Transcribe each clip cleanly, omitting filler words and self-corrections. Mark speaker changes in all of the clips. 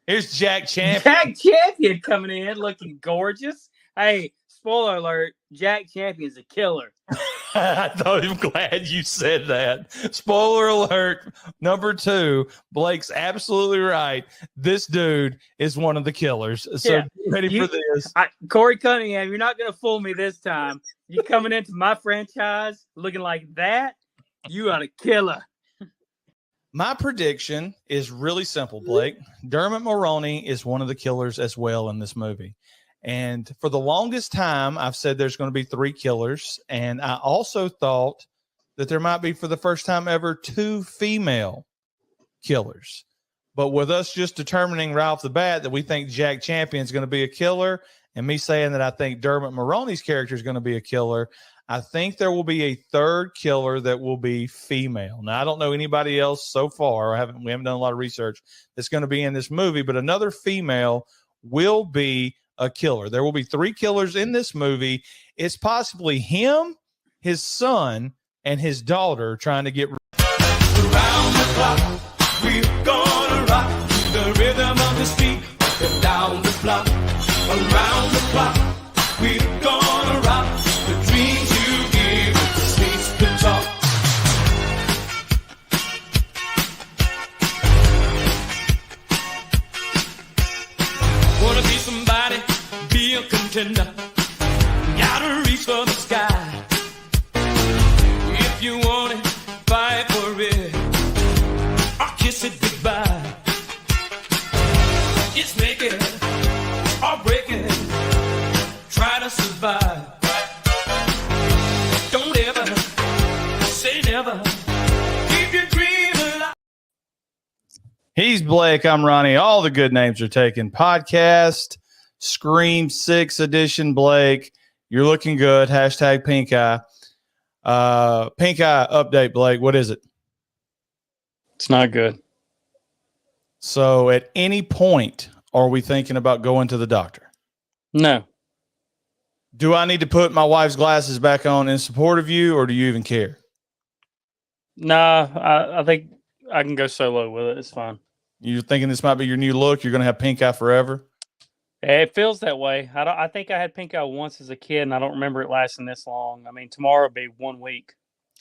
Speaker 1: Here's Jack Champion.
Speaker 2: Jack Champion coming in looking gorgeous. Hey, spoiler alert, Jack Champion's a killer.
Speaker 1: I'm glad you said that. Spoiler alert. Number 2, Blake's absolutely right. This dude is one of the killers. So
Speaker 2: Yeah.
Speaker 1: get ready for this.
Speaker 2: Corey Cunningham, you're not going to fool me this time. You coming into my franchise looking like that, you are a killer.
Speaker 1: My prediction is really simple, Blake. Dermot Mulroney is one of the killers as well in this movie. And for the longest time, I've said there's going to be 3 killers. And I also thought that there might be, for the first time ever, 2 female killers. But with us just determining right off the bat that we think Jack Champion is going to be a killer, and me saying that I think Dermot Mulroney's character is going to be a killer, I think there will be a 3rd killer that will be female. Now, I don't know anybody else so far. We haven't done a lot of research that's going to be in this movie, but another female will be a killer. There will be 3 killers in this movie. It's possibly him, his son, and his daughter trying to get around the clock. We're gonna rock the rhythm of the street, down the block, around the clock. We're gonna rock the dreams you give, the streets to talk. Wanna be somebody, be a contender. Gotta reach for the sky. If you want it, fight for it, or kiss it goodbye. It's make it or break it. Try to survive. Don't ever say never. Keep your dream alive. He's Blake. I'm Ronnie. All the good names are taken. Podcast, Scream 6 edition. Blake, you're looking good. Hashtag pink eye. Pink eye update, Blake. What is it?
Speaker 2: It's not good.
Speaker 1: So at any point, are we thinking about going to the doctor?
Speaker 2: No.
Speaker 1: Do I need to put my wife's glasses back on in support of you, or do you even care?
Speaker 2: Nah, I think I can go solo with it. It's fine.
Speaker 1: You're thinking this might be your new look? You're going to have pink eye forever?
Speaker 2: It feels that way. I think I had pink eye once as a kid, and I don't remember it lasting this long. I mean, tomorrow will be 1 week.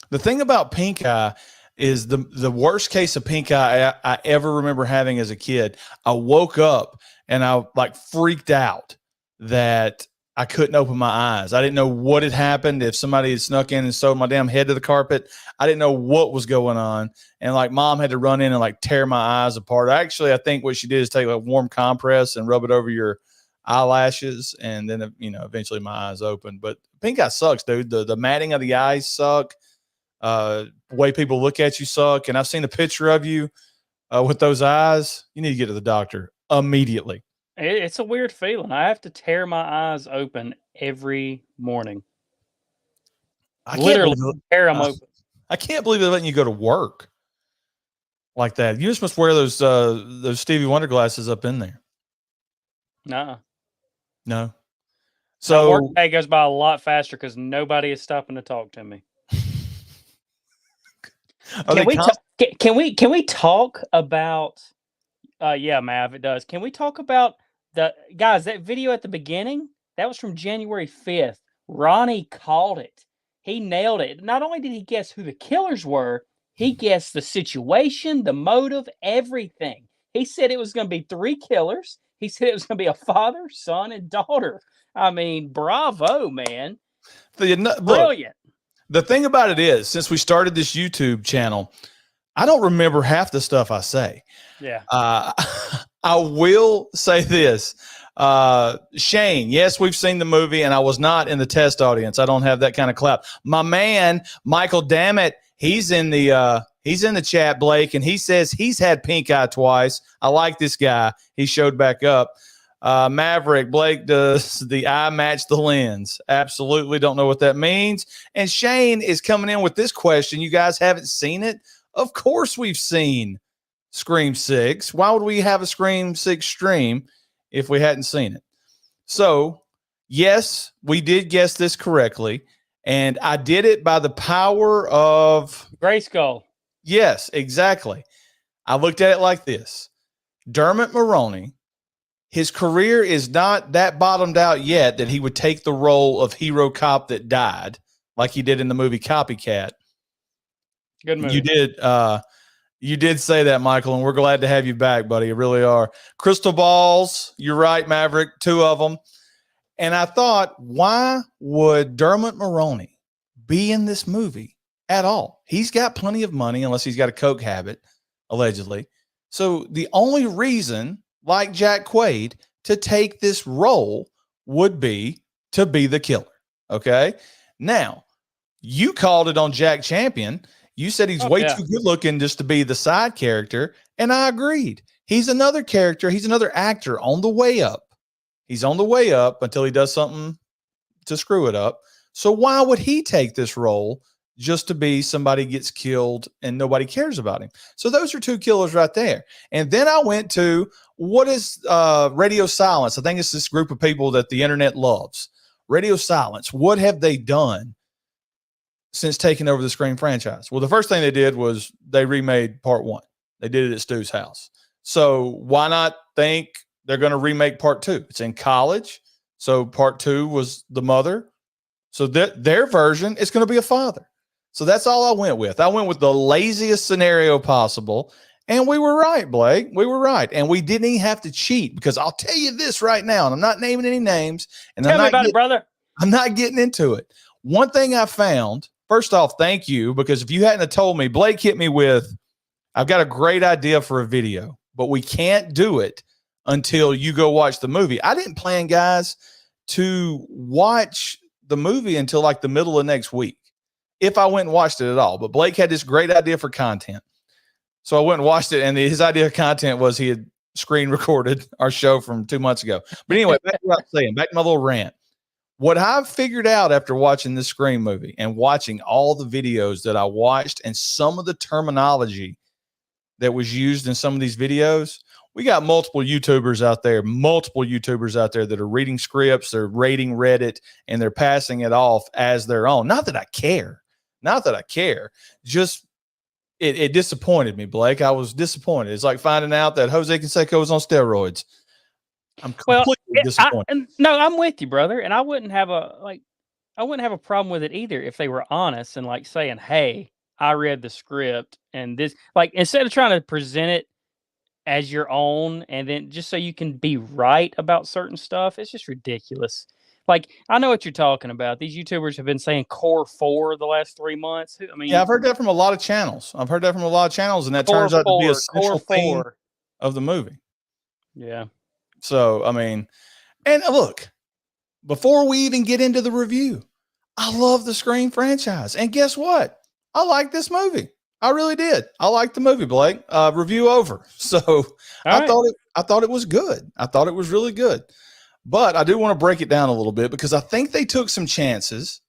Speaker 1: The thing about pink eye is the worst case of pink eye I ever remember having as a kid. I woke up and I freaked out that I couldn't open my eyes. I didn't know what had happened. If somebody had snuck in and sewed my damn head to the carpet, I didn't know what was going on. And mom had to run in and tear my eyes apart. Actually, I think what she did is take a warm compress and rub it over your eyelashes, and then eventually my eyes opened. But pink eye sucks, dude. The matting of the eyes suck. The way people look at you suck. And I've seen a picture of you with those eyes. You need to get to the doctor immediately.
Speaker 2: It's a weird feeling. I have to tear my eyes open every morning. Literally tear them open.
Speaker 1: I can't believe they're letting you go to work like that. You just must wear those Stevie Wonder glasses up in there.
Speaker 2: Nuh-uh.
Speaker 1: No. So
Speaker 2: my work day goes by a lot faster because nobody is stopping to talk to me. Can we talk about? Yeah, Mav, it does. Can we talk about that video at the beginning? That was from January 5th. Ronnie called it. He nailed it. Not only did he guess who the killers were, he guessed the situation, the motive, everything. He said it was going to be 3 killers. He said it was going to be a father, son, and daughter. I mean, bravo, man. Brilliant.
Speaker 1: The thing about it is, since we started this YouTube channel, I don't remember half the stuff I say.
Speaker 2: Yeah.
Speaker 1: I will say this. Shane, yes, we've seen the movie, and I was not in the test audience. I don't have that kind of clout. My man, Michael Dammit, he's in the chat, Blake, and he says he's had pink eye twice. I like this guy. He showed back up. Maverick, Blake, does the eye match the lens? Absolutely don't know what that means. And Shane is coming in with this question. You guys haven't seen it? Of course we've seen Scream 6. Why would we have a Scream 6 stream if we hadn't seen it? So, yes, we did guess this correctly. And I did it by the power of
Speaker 2: Grayskull.
Speaker 1: Yes, exactly. I looked at it like this. Dermot Mulroney, his career is not that bottomed out yet that he would take the role of hero cop that died like he did in the movie Copycat.
Speaker 2: Good movie.
Speaker 1: You did say that, Michael, and we're glad to have you back, buddy. You really are. Crystal balls. You're right, Maverick. 2 of them. And I thought, why would Dermot Mulroney be in this movie at all? He's got plenty of money, unless he's got a coke habit, allegedly. So the only reason, like Jack Quaid, to take this role would be to be the killer. Okay. Now, you called it on Jack Champion. You said he's way too good looking just to be the side character. And I agreed. He's another character. He's another actor on the way up. He's on the way up until he does something to screw it up. So why would he take this role just to be somebody gets killed and nobody cares about him? So those are 2 killers right there. And then I went to, what is Radio Silence? I think it's this group of people that the internet loves. Radio Silence. What have they done since taking over the Scream franchise? Well, the first thing they did was they remade part 1. They did it at Stu's house. So why not think they're going to remake part 2? It's in college. So part 2 was the mother. So their version is going to be a father. So that's all I went with. I went with the laziest scenario possible. And we were right, Blake. We were right. And we didn't even have to cheat, because I'll tell you this right now, and I'm not naming any names. And
Speaker 2: Tell me about it, brother.
Speaker 1: I'm not getting into it. One thing I found, first off, thank you, because if you hadn't have told me, Blake hit me with, I've got a great idea for a video, but we can't do it until you go watch the movie. I didn't plan, guys, to watch the movie until like the middle of next week, if I went and watched it at all. But Blake had this great idea for content. So I went and watched it, and his idea of content was he had screen recorded our show from 2 months ago. But anyway, back to what I was saying, back to my little rant. What I've figured out after watching this Scream movie and watching all the videos that I watched and some of the terminology that was used in some of these videos, we got multiple YouTubers out there that are reading scripts, they're rating Reddit, and they're passing it off as their own. Not that I care. Just it disappointed me, Blake. I was disappointed. It's like finding out that Jose Canseco was on steroids. I'm completely disappointed.
Speaker 2: No, I'm with you, brother. And I wouldn't have a problem with it either if they were honest and like saying, "Hey, I read the script and this," like, instead of trying to present it as your own and then just so you can be right about certain stuff. It's just ridiculous. Like, I know what you're talking about. These YouTubers have been saying Core 4 the last 3 months. I mean,
Speaker 1: yeah, I've heard that from a lot of channels. And that turns out to be a central theme of the movie.
Speaker 2: Yeah.
Speaker 1: So, I mean, and look, before we even get into the review, I love the Scream franchise. And guess what? I like this movie. I really did. I liked the movie, Blake. Review over. So I thought it was good. I thought it was really good. But I do want to break it down a little bit because I think they took some chances,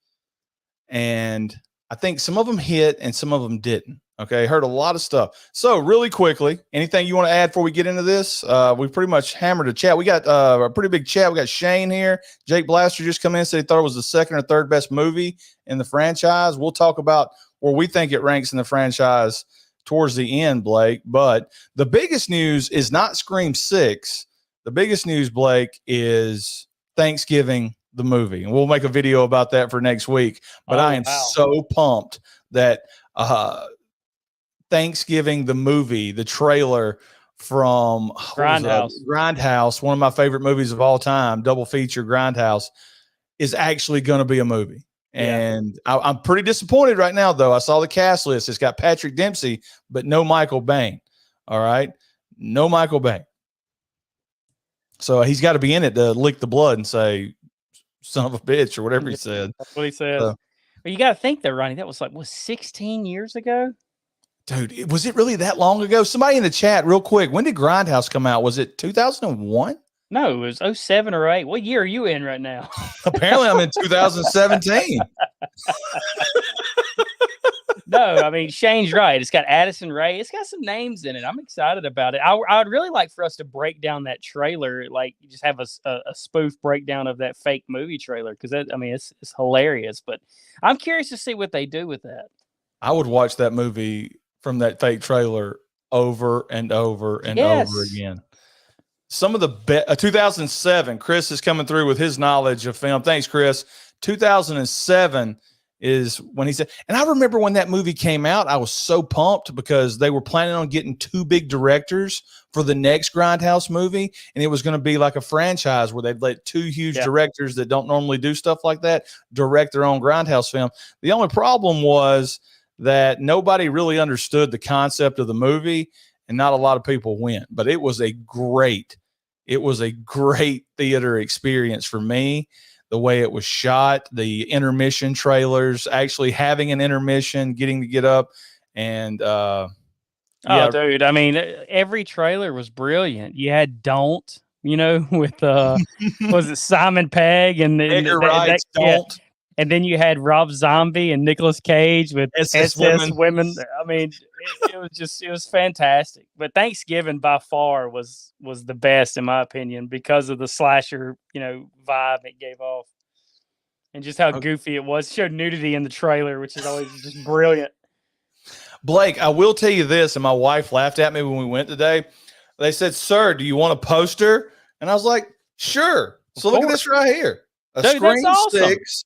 Speaker 1: and I think some of them hit and some of them didn't. Okay, heard a lot of stuff. So really quickly, anything you want to add before we get into this? We pretty much hammered a chat. We got a pretty big chat. We got Shane here. Jake Blaster just come in and said he thought it was the second or third best movie in the franchise. We'll talk about where we think it ranks in the franchise towards the end, Blake. But the biggest news is not Scream 6. The biggest news, Blake, is Thanksgiving, the movie. And we'll make a video about that for next week. But I am so pumped that Thanksgiving, the movie, the trailer from Grindhouse, one of my favorite movies of all time, double feature Grindhouse, is actually going to be a movie. And I'm pretty disappointed right now, though. I saw the cast list. It's got Patrick Dempsey, but no Michael Biehn. All right? No Michael Biehn. So he's got to be in it to lick the blood and say, son of a bitch, or whatever he said.
Speaker 2: That's what he said. Well, you got to think, though, Ronnie, that was 16 years ago?
Speaker 1: Dude, was it really that long ago? Somebody in the chat, real quick, when did Grindhouse come out? Was it 2001?
Speaker 2: No, it was 07 or 08. What year are you in right now?
Speaker 1: Apparently, I'm in 2017.
Speaker 2: No, I mean, Shane's right. It's got Addison Rae. It's got some names in it. I'm excited about it. I would really like for us to break down that trailer, like just have a spoof breakdown of that fake movie trailer, because it's hilarious. But I'm curious to see what they do with that.
Speaker 1: I would watch that movie from that fake trailer over and over and
Speaker 2: Yes.
Speaker 1: over again. Some of the 2007, Chris is coming through with his knowledge of film. Thanks, Chris. 2007 is when he said, and I remember when that movie came out, I was so pumped because they were planning on getting two big directors for the next Grindhouse movie. And it was going to be like a franchise where they'd let two huge directors that don't normally do stuff like that direct their own Grindhouse film. The only problem was that nobody really understood the concept of the movie and not a lot of people went, but it was a great theater experience for me. The way it was shot, the intermission trailers, actually having an intermission, getting to get up and
Speaker 2: dude, I mean, every trailer was brilliant. You had Don't, with was it Simon Pegg and
Speaker 1: Edgar Wright's Don't.
Speaker 2: Yeah. And then you had Rob Zombie and Nicolas Cage with SS Women. I mean, it was fantastic. But Thanksgiving by far was the best in my opinion because of the slasher, vibe it gave off. And just how goofy it was. It showed nudity in the trailer, which is always just brilliant.
Speaker 1: Blake, I will tell you this, and my wife laughed at me when we went today. They said, "Sir, do you want a poster?" And I was like, "Sure." So look at this right here. Screen Six.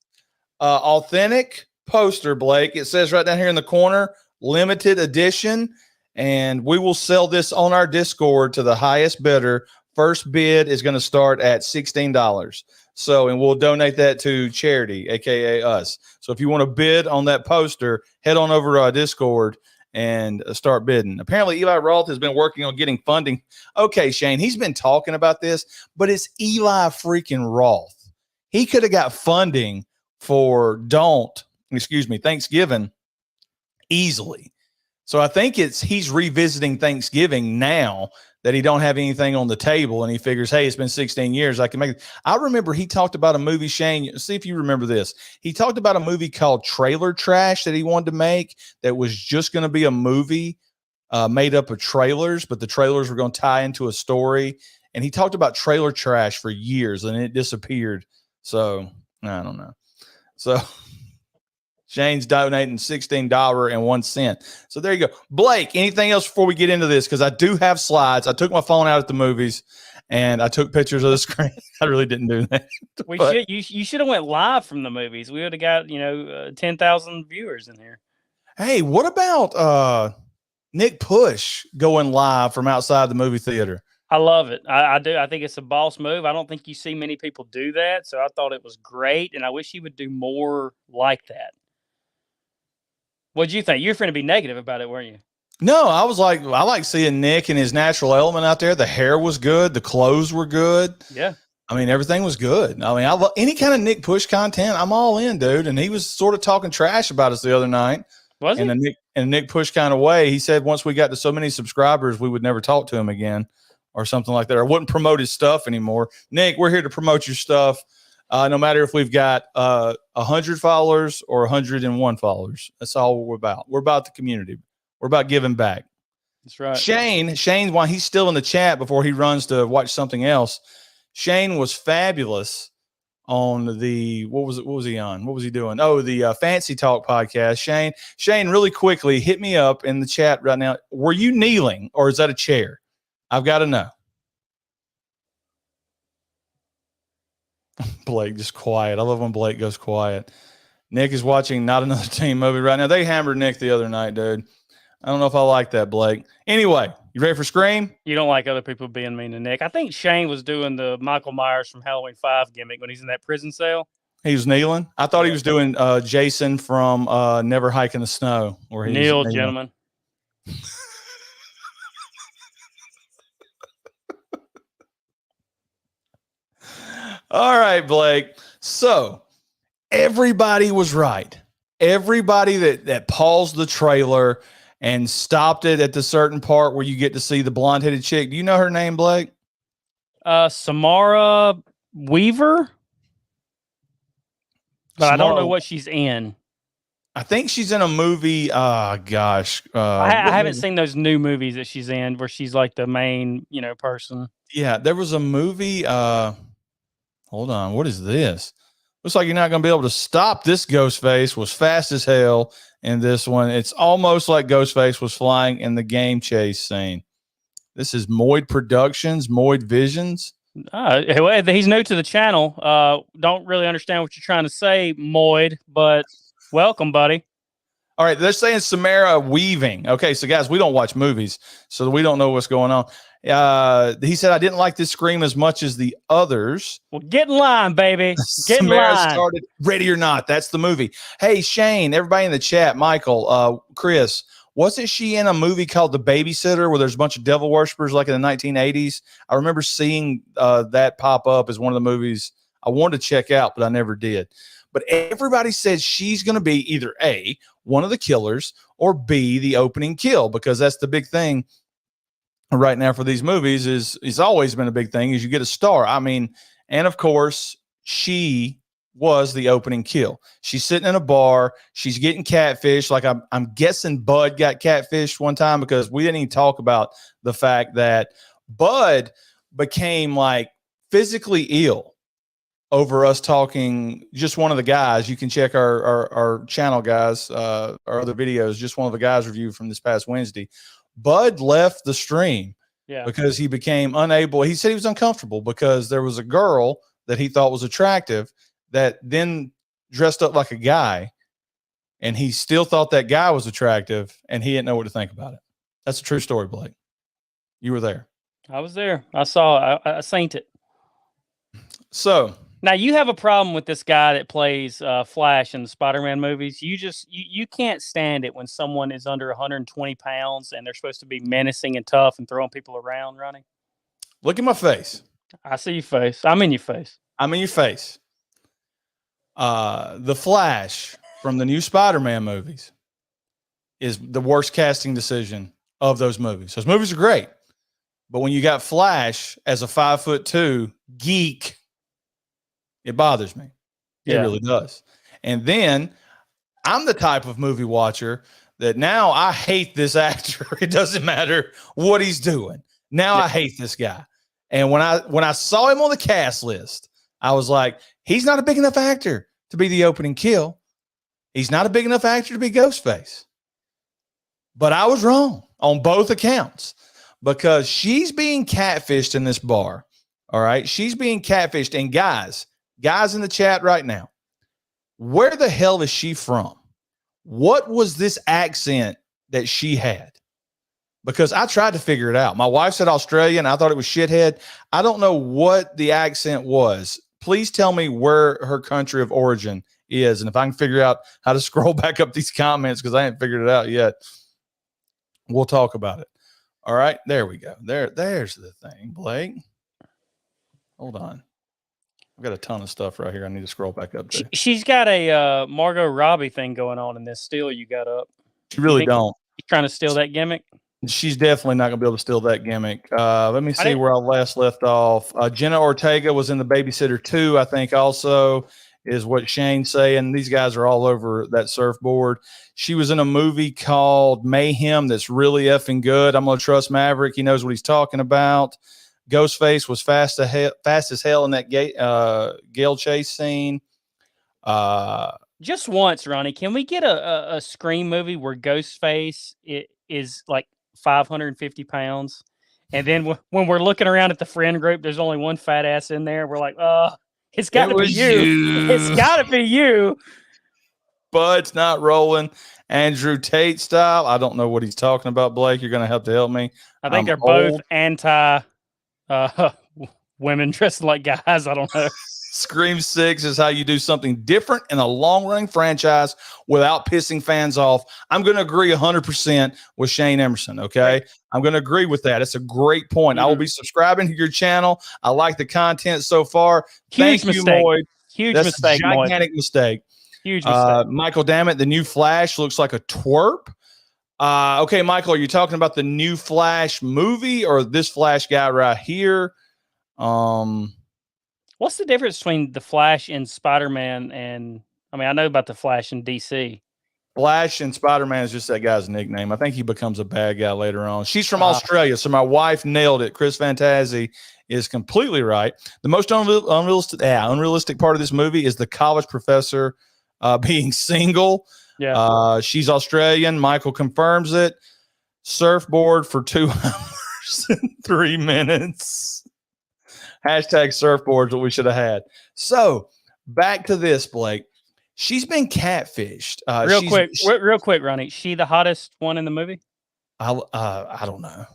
Speaker 1: Authentic poster, Blake. It says right down here in the corner, limited edition, and we will sell this on our Discord to the highest bidder. First bid is going to start at $16. So, and we'll donate that to charity, aka us. So if you want to bid on that poster, head on over to our Discord and start bidding. Apparently, Eli Roth has been working on getting funding. Okay, Shane, he's been talking about this, but it's Eli freaking Roth. He could have got funding for Thanksgiving easily. So I think he's revisiting Thanksgiving now that he don't have anything on the table and he figures, hey, it's been 16 years. I can make it. I remember he talked about a movie, Shane, see if you remember this. He talked about a movie called Trailer Trash that he wanted to make that was just going to be a movie made up of trailers, but the trailers were going to tie into a story. And he talked about Trailer Trash for years and it disappeared. So I don't know. So Shane's donating $16.01. So there you go. Blake, anything else before we get into this? Because I do have slides. I took my phone out at the movies and I took pictures of the screen. I really didn't do that.
Speaker 2: You should have went live from the movies. We would have got 10,000 viewers in here.
Speaker 1: Hey, what about Nick Push going live from outside the movie theater?
Speaker 2: I love it. I do. I think it's a boss move. I don't think you see many people do that. So I thought it was great. And I wish he would do more like that. What'd you think? You were going to be negative about it, weren't you?
Speaker 1: No, I was like, I like seeing Nick in his natural element out there. The hair was good. The clothes were good.
Speaker 2: Yeah.
Speaker 1: I mean, everything was good. I mean, I love any kind of Nick Push content. I'm all in, dude. And he was sort of talking trash about us the other night.
Speaker 2: Was he?
Speaker 1: In a Nick Push kind of way. He said once we got to so many subscribers, we would never talk to him again. Or something like that, or wouldn't promote his stuff anymore. Nick, we're here to promote your stuff, no matter if we've got 100 followers or 101 followers. That's all we're about. We're about the community. We're about giving back.
Speaker 2: That's right.
Speaker 1: Shane, while he's still in the chat before he runs to watch something else, Shane was fabulous on the what was he on? What was he doing? Oh, the Fancy Talk podcast. Shane, really quickly, hit me up in the chat right now. Were you kneeling or is that a chair? I've got to know. Blake just quiet. I love when Blake goes quiet. Nick is watching Not Another Teen movie right now. They hammered Nick the other night, dude. I don't know if I like that, Blake. Anyway, you ready for Scream?
Speaker 2: You don't like other people being mean to Nick. I think Shane was doing the Michael Myers from Halloween 5 gimmick when he's in that prison cell.
Speaker 1: He was kneeling? I thought he was doing Jason from Never Hike in the Snow. Where he's
Speaker 2: kneel, gentlemen.
Speaker 1: All right, Blake. So everybody was right. Everybody that paused the trailer and stopped it at the certain part where you get to see the blonde-headed chick. Do you know her name, Blake?
Speaker 2: Samara Weaver. But I don't know what she's in.
Speaker 1: I think she's in a movie. Gosh.
Speaker 2: I haven't seen those new movies that she's in where she's like the main, person.
Speaker 1: Yeah, there was a movie. Hold on. What is this? Looks like you're not going to be able to stop this ghost face. Was fast as hell in this one. It's almost like Ghostface was flying in the game chase scene. This is Moid Productions, Moid Visions.
Speaker 2: He's new to the channel. Don't really understand what you're trying to say, Moid, but welcome, buddy.
Speaker 1: All right, they're saying Samara Weaving. Okay, so guys, we don't watch movies, so we don't know what's going on. He said, I didn't like this Scream as much as the others.
Speaker 2: Well, get in line, baby. Get
Speaker 1: Samara
Speaker 2: in line.
Speaker 1: started Ready or Not. That's the movie. Hey, Shane, everybody in the chat, Michael, Chris, wasn't she in a movie called The Babysitter where there's a bunch of devil worshippers like in the 1980s? I remember seeing that pop up as one of the movies I wanted to check out, but I never did. But everybody said she's going to be either A, one of the killers, or B, the opening kill, because that's the big thing right now for these movies it's always been a big thing is you get a star. I mean, and of course, she was the opening kill. She's sitting in a bar. She's getting catfished. Like I'm guessing Bud got catfished one time because we didn't even talk about the fact that Bud became like physically ill over us talking. Just one of the guys, you can check our channel, guys, our other videos, just one of the guys review from this past Wednesday. Bud left the stream because he became unable. He said he was uncomfortable because there was a girl that he thought was attractive that then dressed up like a guy, and he still thought that guy was attractive, and he didn't know what to think about it. That's a true story, Blake. You were there.
Speaker 2: I was there. I saw. I seen it.
Speaker 1: So
Speaker 2: now you have a problem with this guy that plays Flash in the Spider-Man movies. You can't stand it when someone is under 120 pounds and they're supposed to be menacing and tough and throwing people around, Ronnie.
Speaker 1: Look at my face.
Speaker 2: I see your face. I'm in your face.
Speaker 1: I'm in your face. The Flash from the new Spider-Man movies is the worst casting decision of those movies. Those movies are great, but when you got Flash as a 5'2" geek, it bothers me. It really does. And then I'm the type of movie watcher that now I hate this actor. It doesn't matter what he's doing. Now I hate this guy. And when I saw him on the cast list, I was like, he's not a big enough actor to be the opening kill. He's not a big enough actor to be Ghostface. But I was wrong on both accounts because she's being catfished in this bar. All right. She's being catfished. And guys in the chat right now, where the hell is she from? What was this accent that she had? Because I tried to figure it out. My wife said Australian. I thought it was shithead. I don't know what the accent was. Please tell me where her country of origin is. And if I can figure out how to scroll back up these comments, because I haven't figured it out yet, we'll talk about it. All right. There we go. There's the thing, Blake. Hold on. I've got a ton of stuff right here. I need to scroll back up there.
Speaker 2: She's got a Margot Robbie thing going on in this still you got up.
Speaker 1: She really don't.
Speaker 2: She's trying to steal that gimmick?
Speaker 1: She's definitely not going to be able to steal that gimmick. Let me see where I last left off. Jenna Ortega was in The Babysitter 2, I think, also is what Shane's saying. These guys are all over that surfboard. She was in a movie called Mayhem that's really effing good. I'm going to trust Maverick. He knows what he's talking about. Ghostface was fast as hell in that Gale Chase scene.
Speaker 2: Just once, Ronnie, can we get a Scream movie where Ghostface is like 550 pounds? And then when we're looking around at the friend group, there's only one fat ass in there. We're like, it's got to be you. It's got to be you.
Speaker 1: Bud's not rolling. Andrew Tate style. I don't know what he's talking about, Blake. You're going to have to help me.
Speaker 2: I think they're both anti women dressed like guys. I don't know.
Speaker 1: Scream 6 is how you do something different in a long-running franchise without pissing fans off. I'm going to agree 100% with Shane Emerson, okay? I'm going to agree with that. It's a great point. I will be subscribing to your channel. I like the content so far.
Speaker 2: Huge
Speaker 1: Thank
Speaker 2: mistake.
Speaker 1: you, Moid.
Speaker 2: Huge
Speaker 1: That's
Speaker 2: mistake,
Speaker 1: a gigantic mistake.
Speaker 2: Huge mistake.
Speaker 1: Michael, damn it, the new Flash looks like a twerp. Okay, Michael, are you talking about the new Flash movie or this Flash guy right here?
Speaker 2: What's the difference between the Flash and Spider-Man? And I mean, I know about the Flash in DC.
Speaker 1: Flash and Spider-Man is just that guy's nickname. I think he becomes a bad guy later on. She's from Australia, so my wife nailed it. Chris Fantazi is completely right. The most unrealistic part of this movie is the college professor being single.
Speaker 2: Yeah.
Speaker 1: She's Australian. Michael confirms it. Surfboard for 2 hours and 3 minutes. Hashtag surfboards, what we should have had. So back to this, Blake. She's been catfished.
Speaker 2: Real quick, Ronnie. She the hottest one in the movie?
Speaker 1: I don't know.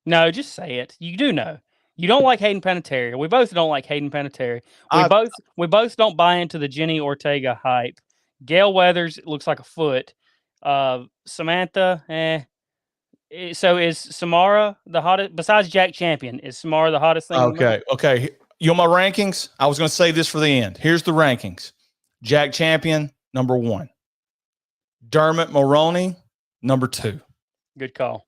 Speaker 2: No, just say it. You do know. You don't like Hayden Panettiere. We both don't like Hayden Panettiere. We both don't buy into the Jenny Ortega hype. Gail Weathers looks like a foot. Samantha, So is Samara the hottest? Besides Jack Champion, is Samara the hottest thing?
Speaker 1: Okay. You know my rankings? I was going to save this for the end. Here's the rankings. Jack Champion, number 1. Dermot Mulroney, number 2.
Speaker 2: Good call.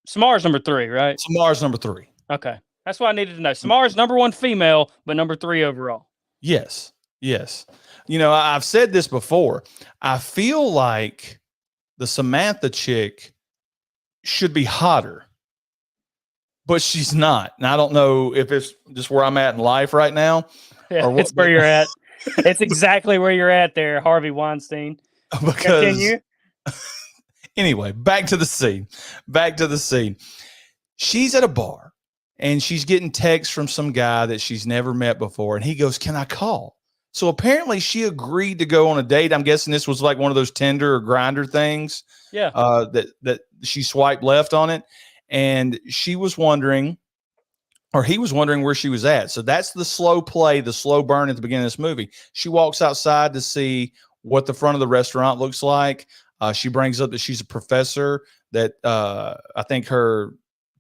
Speaker 2: Samara's number 3, right?
Speaker 1: Samara's number 3.
Speaker 2: Okay. That's what I needed to know. Samara's number 1 female, but number 3 overall.
Speaker 1: Yes. You know, I've said this before. I feel like the Samantha chick should be hotter, but she's not. And I don't know if it's just where I'm at in life right now.
Speaker 2: Yeah, it's where you're at. It's exactly where you're at there, Harvey Weinstein.
Speaker 1: Because
Speaker 2: continue.
Speaker 1: Anyway, back to the scene. She's at a bar and she's getting texts from some guy that she's never met before. And he goes, "Can I call?" So apparently she agreed to go on a date. I'm guessing this was like one of those Tinder or Grindr things.
Speaker 2: Yeah.
Speaker 1: That she swiped left on it. And she was wondering, or he was wondering where she was at. So that's the slow play, the slow burn at the beginning of this movie. She walks outside to see what the front of the restaurant looks like. She brings up that she's a professor, that I think her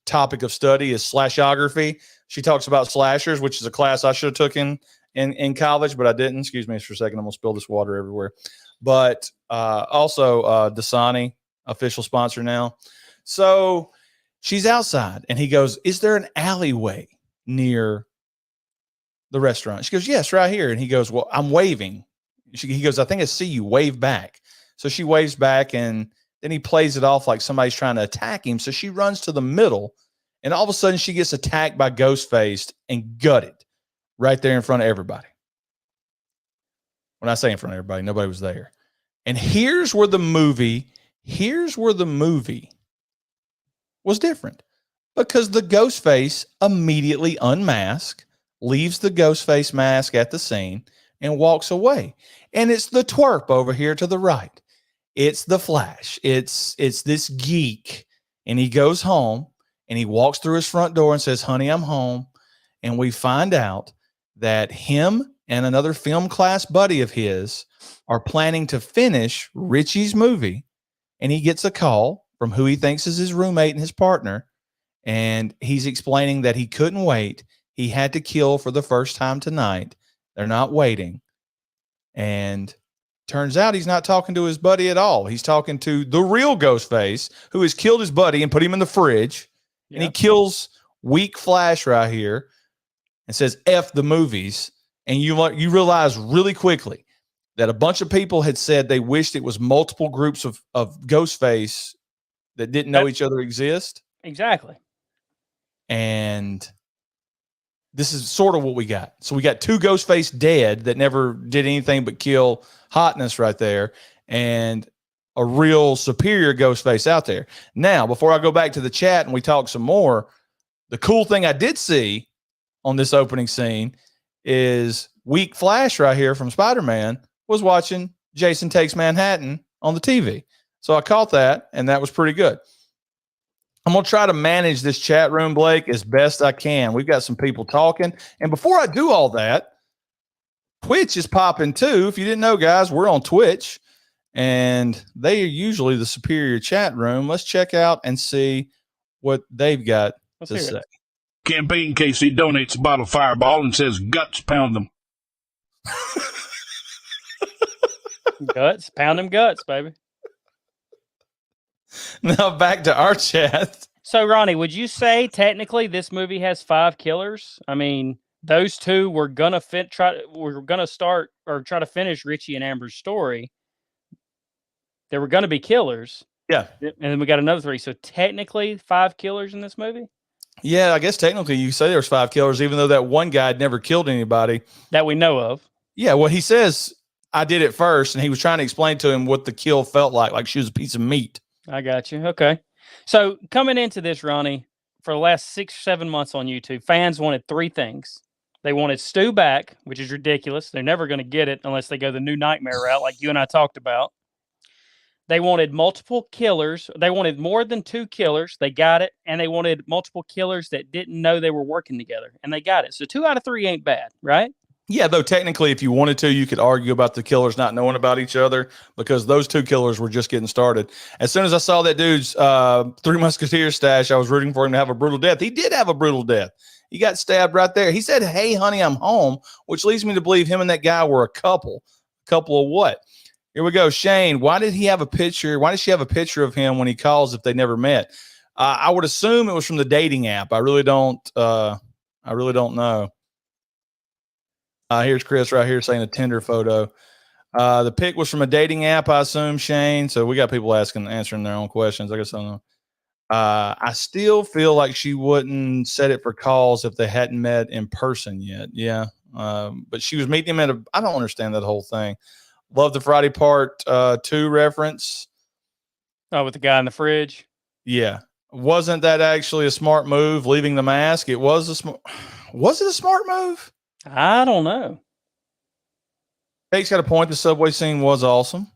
Speaker 1: topic of study is slashography. She talks about slashers, which is a class I should have took in college, but I didn't. Excuse me for a second. I'm going to spill this water everywhere. But also Dasani, official sponsor now. So she's outside and he goes, "Is there an alleyway near the restaurant?" She goes, "Yes, right here." And he goes, "Well, I'm waving." He goes, "I think I see you, wave back." So she waves back and then he plays it off like somebody's trying to attack him. So she runs to the middle and all of a sudden she gets attacked by Ghostface and gutted right there in front of everybody. When I say in front of everybody, nobody was there. And here's where the movie was different, because the Ghostface immediately unmasked, leaves the Ghostface mask at the scene and walks away. And it's the twerp over here to the right. It's the Flash. It's this geek. And he goes home and he walks through his front door and says, "Honey, I'm home." And we find out that him and another film class buddy of his are planning to finish Richie's movie. And he gets a call from who he thinks is his roommate and his partner. And he's explaining that he couldn't wait. He had to kill for the first time tonight. They're not waiting. And turns out he's not talking to his buddy at all. He's talking to the real Ghostface, who has killed his buddy and put him in the fridge. Yeah. And he kills weak Flash right here and says, "F the movies." And you realize really quickly that a bunch of people had said they wished it was multiple groups of Ghostface that didn't know each other exist.
Speaker 2: Exactly.
Speaker 1: And this is sort of what we got. So we got 2 Ghostface dead that never did anything but kill hotness right there, and a real superior Ghostface out there. Now, before I go back to the chat and we talk some more, the cool thing I did see on this opening scene is weak Flash right here from Spider-Man was watching Jason Takes Manhattan on the TV. So I caught that, and that was pretty good. I'm going to try to manage this chat room, Blake, as best I can. We've got some people talking. And before I do all that, Twitch is popping too. If you didn't know, guys, we're on Twitch, and they are usually the superior chat room. Let's check out and see what they've got to say.
Speaker 3: Campaign Casey donates a bottle of Fireball and says, "Guts, pound them."
Speaker 2: Guts, pound them guts, baby.
Speaker 1: Now back to our chat.
Speaker 2: So, Ronnie, would you say technically this movie has 5 killers? I mean, those 2 were gonna try to finish Richie and Amber's story. There were gonna be killers.
Speaker 1: Yeah.
Speaker 2: And then we got another 3. So technically 5 killers in this movie?
Speaker 1: Yeah, I guess technically you say there's 5 killers, even though that one guy had never killed anybody
Speaker 2: that we know of.
Speaker 1: Yeah, well, he says, I did it first, and he was trying to explain to him what the kill felt like she was a piece of meat.
Speaker 2: I got you. Okay. So coming into this, Ronnie, for the last 6 or 7 months on YouTube, fans wanted 3 things. They wanted Stu back, which is ridiculous. They're never going to get it unless they go the New Nightmare route, like you and I talked about. They wanted multiple killers. They wanted more than 2 killers. They got it. And they wanted multiple killers that didn't know they were working together. And they got it. So 2 out of 3 ain't bad, right?
Speaker 1: Yeah, though technically, if you wanted to, you could argue about the killers not knowing about each other because those 2 killers were just getting started. As soon as I saw that dude's 3 Musketeers stash, I was rooting for him to have a brutal death. He did have a brutal death. He got stabbed right there. He said, "Hey, honey, I'm home," which leads me to believe him and that guy were a couple. A couple of what? Here we go. Shane, why did he have a picture? Why does she have a picture of him when he calls if they never met? I would assume it was from the dating app. I really don't know. Here's Chris right here saying a Tinder photo. The pic was from a dating app, I assume, Shane. So we got people answering their own questions. I guess I don't know. I still feel like she wouldn't set it for calls if they hadn't met in person yet. Yeah. But she was meeting him I don't understand that whole thing. Love the Friday Part 2 reference.
Speaker 2: Oh, with the guy in the fridge.
Speaker 1: Yeah. Wasn't that actually a smart move, leaving the mask? It was was it a smart move?
Speaker 2: I don't know.
Speaker 1: Jake's got a point. The subway scene was awesome.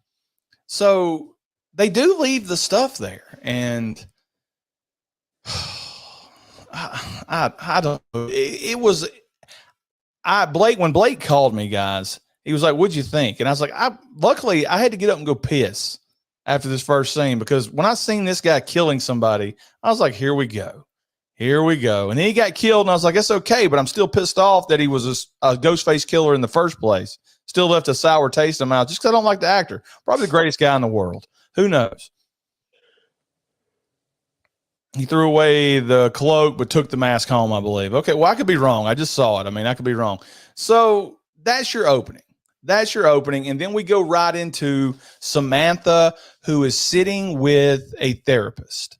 Speaker 1: So they do leave the stuff there. And I don't know. Blake, when Blake called me, guys, he was like, "What'd you think?" And I was like, luckily I had to get up and go piss after this first scene, because when I seen this guy killing somebody, I was like, here we go. Here we go. And then he got killed, and I was like, it's okay, but I'm still pissed off that he was a Ghostface killer in the first place. Still left a sour taste in my mouth just because I don't like the actor. Probably the greatest guy in the world. Who knows? He threw away the cloak but took the mask home, I believe. Okay, well, I could be wrong. I just saw it. I mean, I could be wrong. So that's your opening. That's your opening. And then we go right into Samantha, who is sitting with a therapist,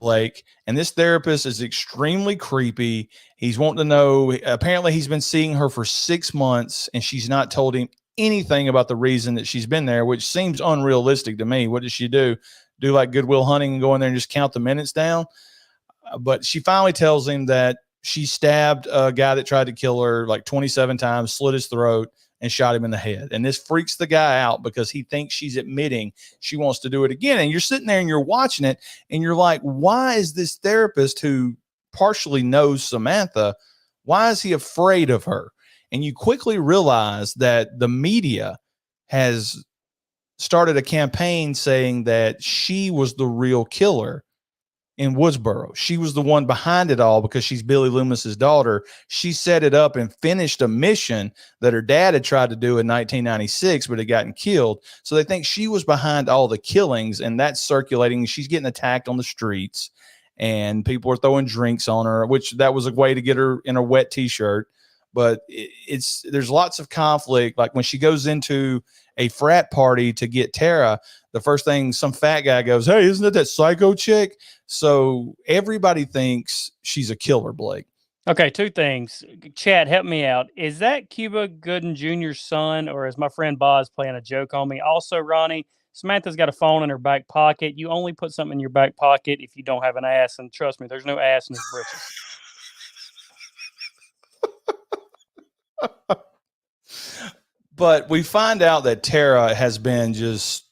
Speaker 1: Blake. And this therapist is extremely creepy. He's wanting to know, apparently he's been seeing her for 6 months and she's not told him anything about the reason that she's been there, which seems unrealistic to me. What does she do? Do like Goodwill Hunting and go in there and just count the minutes down? But she finally tells him that she stabbed a guy that tried to kill her like 27 times, slit his throat, and shot him in the head. And this freaks the guy out because he thinks she's admitting she wants to do it again. And you're sitting there and you're watching it and you're like, why is this therapist who partially knows Samantha, why is he afraid of her? And you quickly realize that the media has started a campaign saying that she was the real killer in Woodsboro. She was the one behind it all because she's Billy Loomis's daughter. She set it up and finished a mission that her dad had tried to do in 1996, but had gotten killed. So they think she was behind all the killings, and that's circulating. She's getting attacked on the streets, and people are throwing drinks on her, which that was a way to get her in a wet t-shirt. But there's lots of conflict. Like when she goes into a frat party to get Tara, the first thing some fat guy goes, "Hey, isn't it that psycho chick?" So everybody thinks she's a killer, Blake.
Speaker 2: Okay, 2 things. Chad, help me out. Is that Cuba Gooden Jr.'s son, or is my friend Boz playing a joke on me? Also, Ronnie, Samantha's got a phone in her back pocket. You only put something in your back pocket if you don't have an ass, and trust me, there's no ass in his britches.
Speaker 1: But we find out that Tara has been just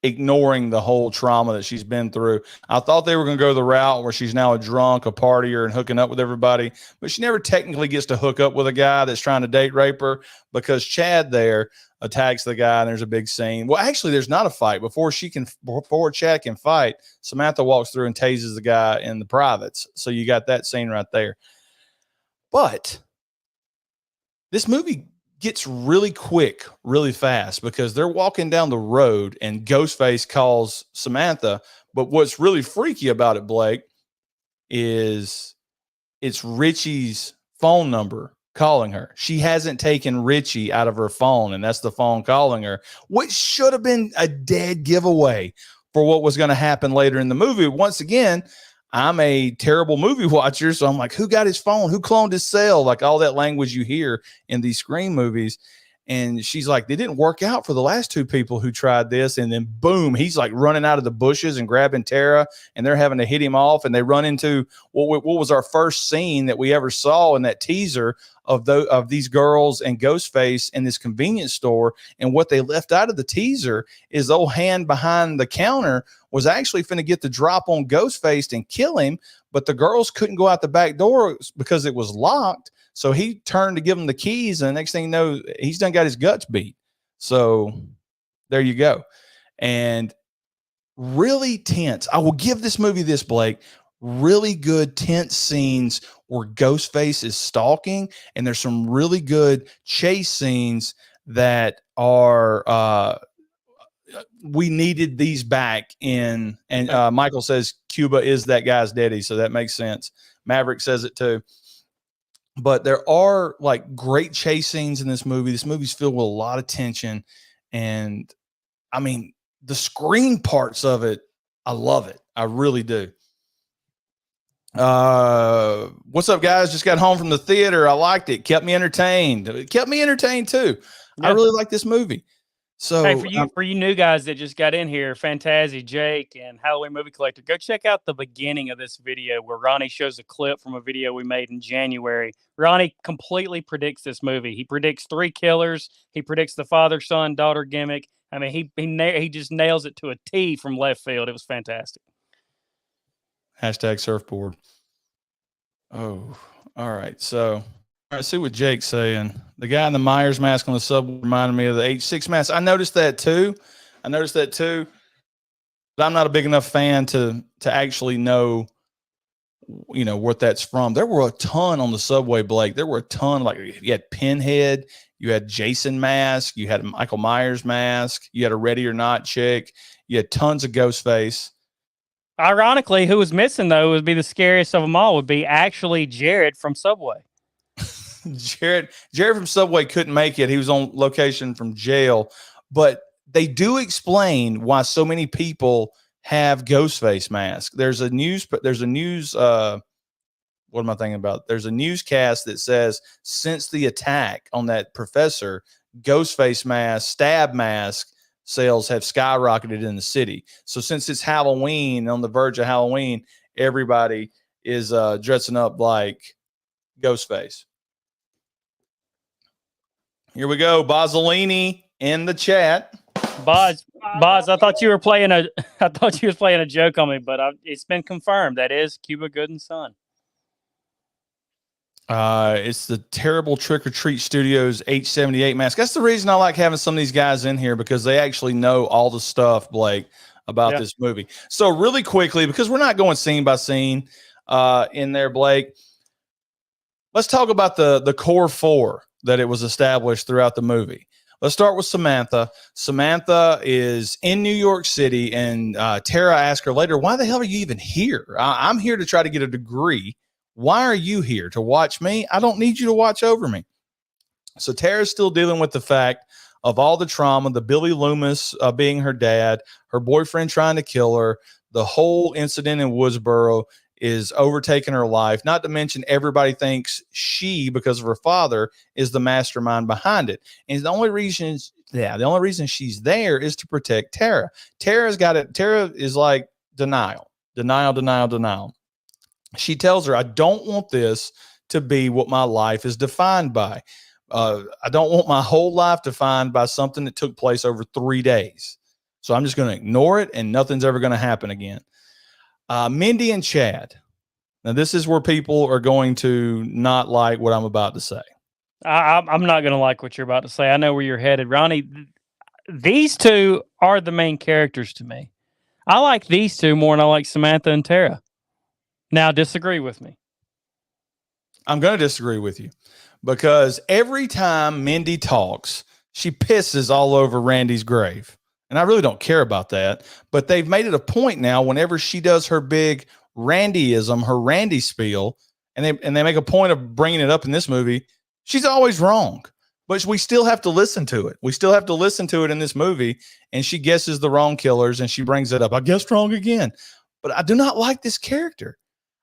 Speaker 1: ignoring the whole trauma that she's been through. I thought they were going to go the route where she's now a drunk, a partier, and hooking up with everybody, but she never technically gets to hook up with a guy that's trying to date rape her because Chad there attacks the guy and there's a big scene. Well, actually, there's not a fight. Before Chad can fight, Samantha walks through and tases the guy in the privates. So you got that scene right there. But this movie gets really quick, really fast, because they're walking down the road and Ghostface calls Samantha. But what's really freaky about it, Blake, is it's Richie's phone number calling her. She hasn't taken Richie out of her phone, and that's the phone calling her, which should have been a dead giveaway for what was going to happen later in the movie. Once again, I'm a terrible movie watcher, so I'm like, who got his phone? Who cloned his cell? Like all that language you hear in these Scream movies. And she's like, they didn't work out for the last two people who tried this. And then boom, he's like running out of the bushes and grabbing Tara, and they're having to hit him off. And they run into what was our first scene that we ever saw in that teaser of these girls and Ghostface in this convenience store. And what they left out of the teaser is the old hand behind the counter was actually finna get the drop on Ghostface and kill him. But the girls couldn't go out the back door because it was locked. So he turned to give him the keys, and the next thing you know, he's done got his guts beat. So there you go. And really tense. I will give this movie this, Blake. Really good tense scenes where Ghostface is stalking, and there's some really good chase scenes that are we needed these back in. And Michael says Cuba is that guy's daddy, so that makes sense. Maverick says it too. But there are like great chase scenes in this movie. This movie's filled with a lot of tension. And I mean, the screen parts of it, I love it. I really do. What's up, guys? Just got home from the theater. I liked it. Kept me entertained. It kept me entertained too. Yeah. I really like this movie. So
Speaker 2: hey, for you new guys that just got in here, Fantazi, Jake, and Halloween Movie Collector, go check out the beginning of this video where Ronnie shows a clip from a video we made in January. Ronnie completely predicts this movie. He predicts 3 killers. He predicts the father, son, daughter gimmick. I mean, he just nails it to a T from left field. It was fantastic.
Speaker 1: Hashtag surfboard. Oh, all right. So I see what Jake's saying. The guy in the Myers mask on the subway reminded me of the H6 mask. I noticed that too. But I'm not a big enough fan to actually know, what that's from. There were a ton on the subway, Blake. There were a ton. Like you had Pinhead, you had Jason mask, you had Michael Myers mask, you had a Ready or Not chick, you had tons of Ghostface.
Speaker 2: Ironically, who was missing though would be the scariest of them all. Would be actually Jared from Subway.
Speaker 1: Jared from Subway couldn't make it. He was on location from jail, but they do explain why so many people have Ghostface masks. There's a news. What am I thinking about? There's a newscast that says since the attack on that professor, Ghostface mask, stab mask sales have skyrocketed in the city. So since it's Halloween, on the verge of Halloween, everybody is dressing up like Ghostface. Here we go. Bozzolini in the chat.
Speaker 2: Boz, I thought you were playing a joke on me, but it's been confirmed. That is Cuba Gooding Son.
Speaker 1: It's the terrible Trick or Treat Studios H78 mask. That's the reason I like having some of these guys in here, because they actually know all the stuff, Blake, about this movie. So really quickly, because we're not going scene by scene in there, Blake, let's talk about the core 4 that it was established throughout the movie. Let's start with Samantha. Samantha is in New York City, and Tara asks her later, why the hell are you even here? I'm here to try to get a degree. Why are you here? To watch me? I don't need you to watch over me. So Tara's still dealing with the fact of all the trauma, the Billy Loomis being her dad, her boyfriend trying to kill her, the whole incident in Woodsboro is overtaking her life. Not to mention everybody thinks she, because of her father, is the mastermind behind it. And the only reason she's there is to protect Tara. Tara is like denial. She tells her, I don't want this to be what my life is defined by. I don't want my whole life defined by something that took place over 3 days. So I'm just going to ignore it, and nothing's ever going to happen again. Mindy and Chad. Now, this is where people are going to not like what I'm about to say.
Speaker 2: I'm not going to like what you're about to say. I know where you're headed, Ronnie. These two are the main characters to me. I like these two more than I like Samantha and Tara. Now, disagree with me.
Speaker 1: I'm going to disagree with you, because every time Mindy talks, she pisses all over Randy's grave. And I really don't care about that, but they've made it a point now whenever she does her big Randyism, her Randy spiel, and they make a point of bringing it up in this movie, she's always wrong. But we still have to listen to it. We still have to listen to it in this movie, and she guesses the wrong killers, and she brings it up. I guessed wrong again. But I do not like this character.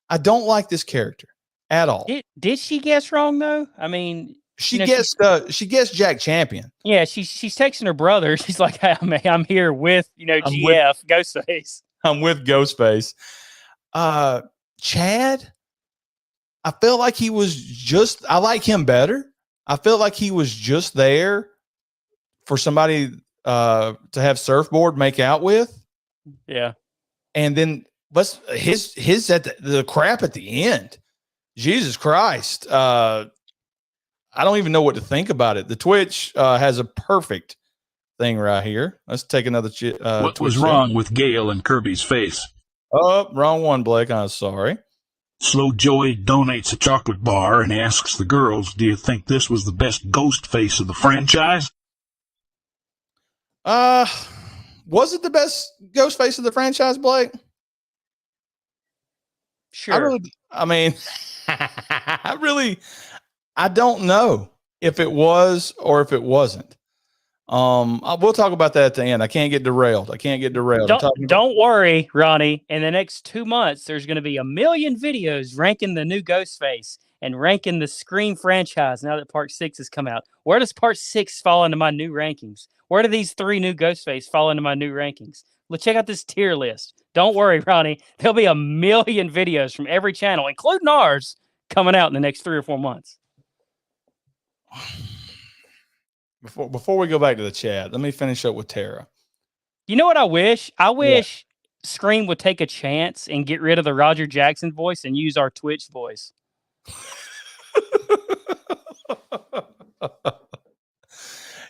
Speaker 1: I don't like this character at all.
Speaker 2: Did she guess wrong, though? I mean,
Speaker 1: She
Speaker 2: know,
Speaker 1: she gets Jack Champion.
Speaker 2: Yeah, she's texting her brother. She's like, hey, I'm here with GF Ghostface.
Speaker 1: I'm with Ghostface. Chad, I felt like he was just. I like him better. I felt like he was just there for somebody to have Surfboard make out with.
Speaker 2: Yeah,
Speaker 1: and then his at the crap at the end. Jesus Christ. I don't even know what to think about it. The Twitch has a perfect thing right here. Let's take another.
Speaker 3: What was wrong with Gail and Kirby's face?
Speaker 1: Oh, wrong one, Blake. I'm sorry.
Speaker 3: Slow Joey donates a chocolate bar and asks the girls, do you think this was the best ghost face of the franchise?
Speaker 1: Was it the best ghost face of the franchise, Blake?
Speaker 2: Sure.
Speaker 1: I don't know if it was or if it wasn't. We'll talk about that at the end. I can't get derailed.
Speaker 2: Don't worry, Ronnie. In the next 2 months, there's going to be 1 million videos ranking the new Ghostface and ranking the Scream franchise now that Part 6 has come out. Where does Part 6 fall into my new rankings? Where do these 3 new Ghostface fall into my new rankings? Let's check out this tier list. Don't worry, Ronnie. There'll be 1 million videos from every channel, including ours, coming out in the next 3 or 4 months.
Speaker 1: Before we go back to the chat, let me finish up with Tara.
Speaker 2: You know what I wish? I wish Scream would take a chance and get rid of the Roger Jackson voice and use our Twitch voice.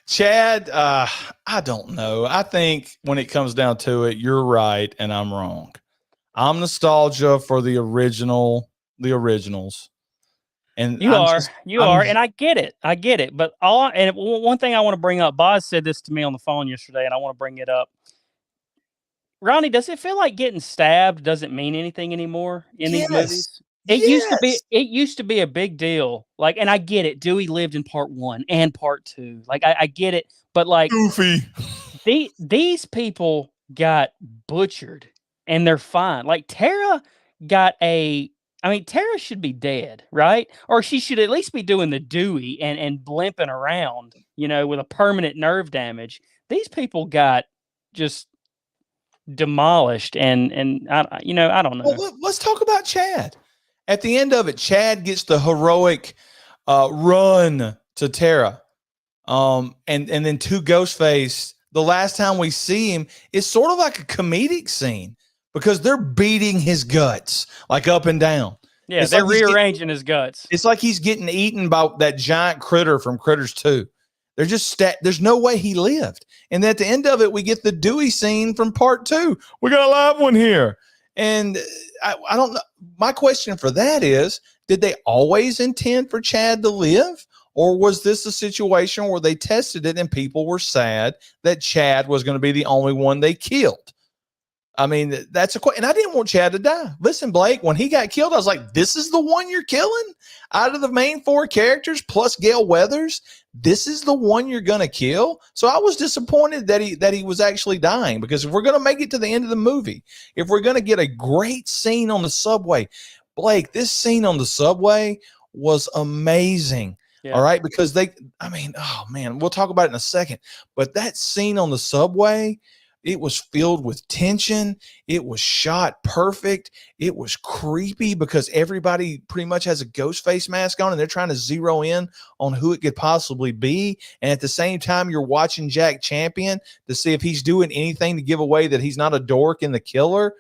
Speaker 1: Chad, I don't know. I think when it comes down to it, you're right and I'm wrong. I'm nostalgia for the originals. And
Speaker 2: you are, and I get it. But one thing I want to bring up, Boz said this to me on the phone yesterday, and I want to bring it up. Ronnie, does it feel like getting stabbed doesn't mean anything anymore in these movies? It used to be a big deal. Like, and I get it. Dewey lived in Part 1 and Part 2. Like, I get it. But like,
Speaker 1: Goofy.
Speaker 2: These people got butchered, and they're fine. Like Tara Tara should be dead, right? Or she should at least be doing the Dewey and blimping around, with a permanent nerve damage. These people got just demolished, and I don't know.
Speaker 1: Well, let's talk about Chad. At the end of it, Chad gets the heroic run to Tara, and then to Ghostface. The last time we see him, it's sort of like a comedic scene because they're beating his guts like up and down.
Speaker 2: Yeah, it's they're rearranging his guts.
Speaker 1: It's like he's getting eaten by that giant critter from Critters 2. They're just there's no way he lived. And at the end of it, we get the Dewey scene from Part 2. We got a live one here. And I don't know. My question for that is, did they always intend for Chad to live? Or was this a situation where they tested it and people were sad that Chad was going to be the only one they killed? I mean, that's a question. And I didn't want Chad to die. Listen, Blake, when he got killed, I was like, this is the one you're killing? Out of the main 4 characters plus Gale Weathers, this is the one you're going to kill? So I was disappointed that he was actually dying, because if we're going to make it to the end of the movie, if we're going to get a great scene on the subway, Blake, this scene on the subway was amazing. Yeah. All right, because oh man, we'll talk about it in a second. But that scene on the subway, it was filled with tension. It was shot perfect. It was creepy because everybody pretty much has a ghost face mask on and they're trying to zero in on who it could possibly be. And at the same time, you're watching Jack Champion to see if he's doing anything to give away that he's not a dork and the killer.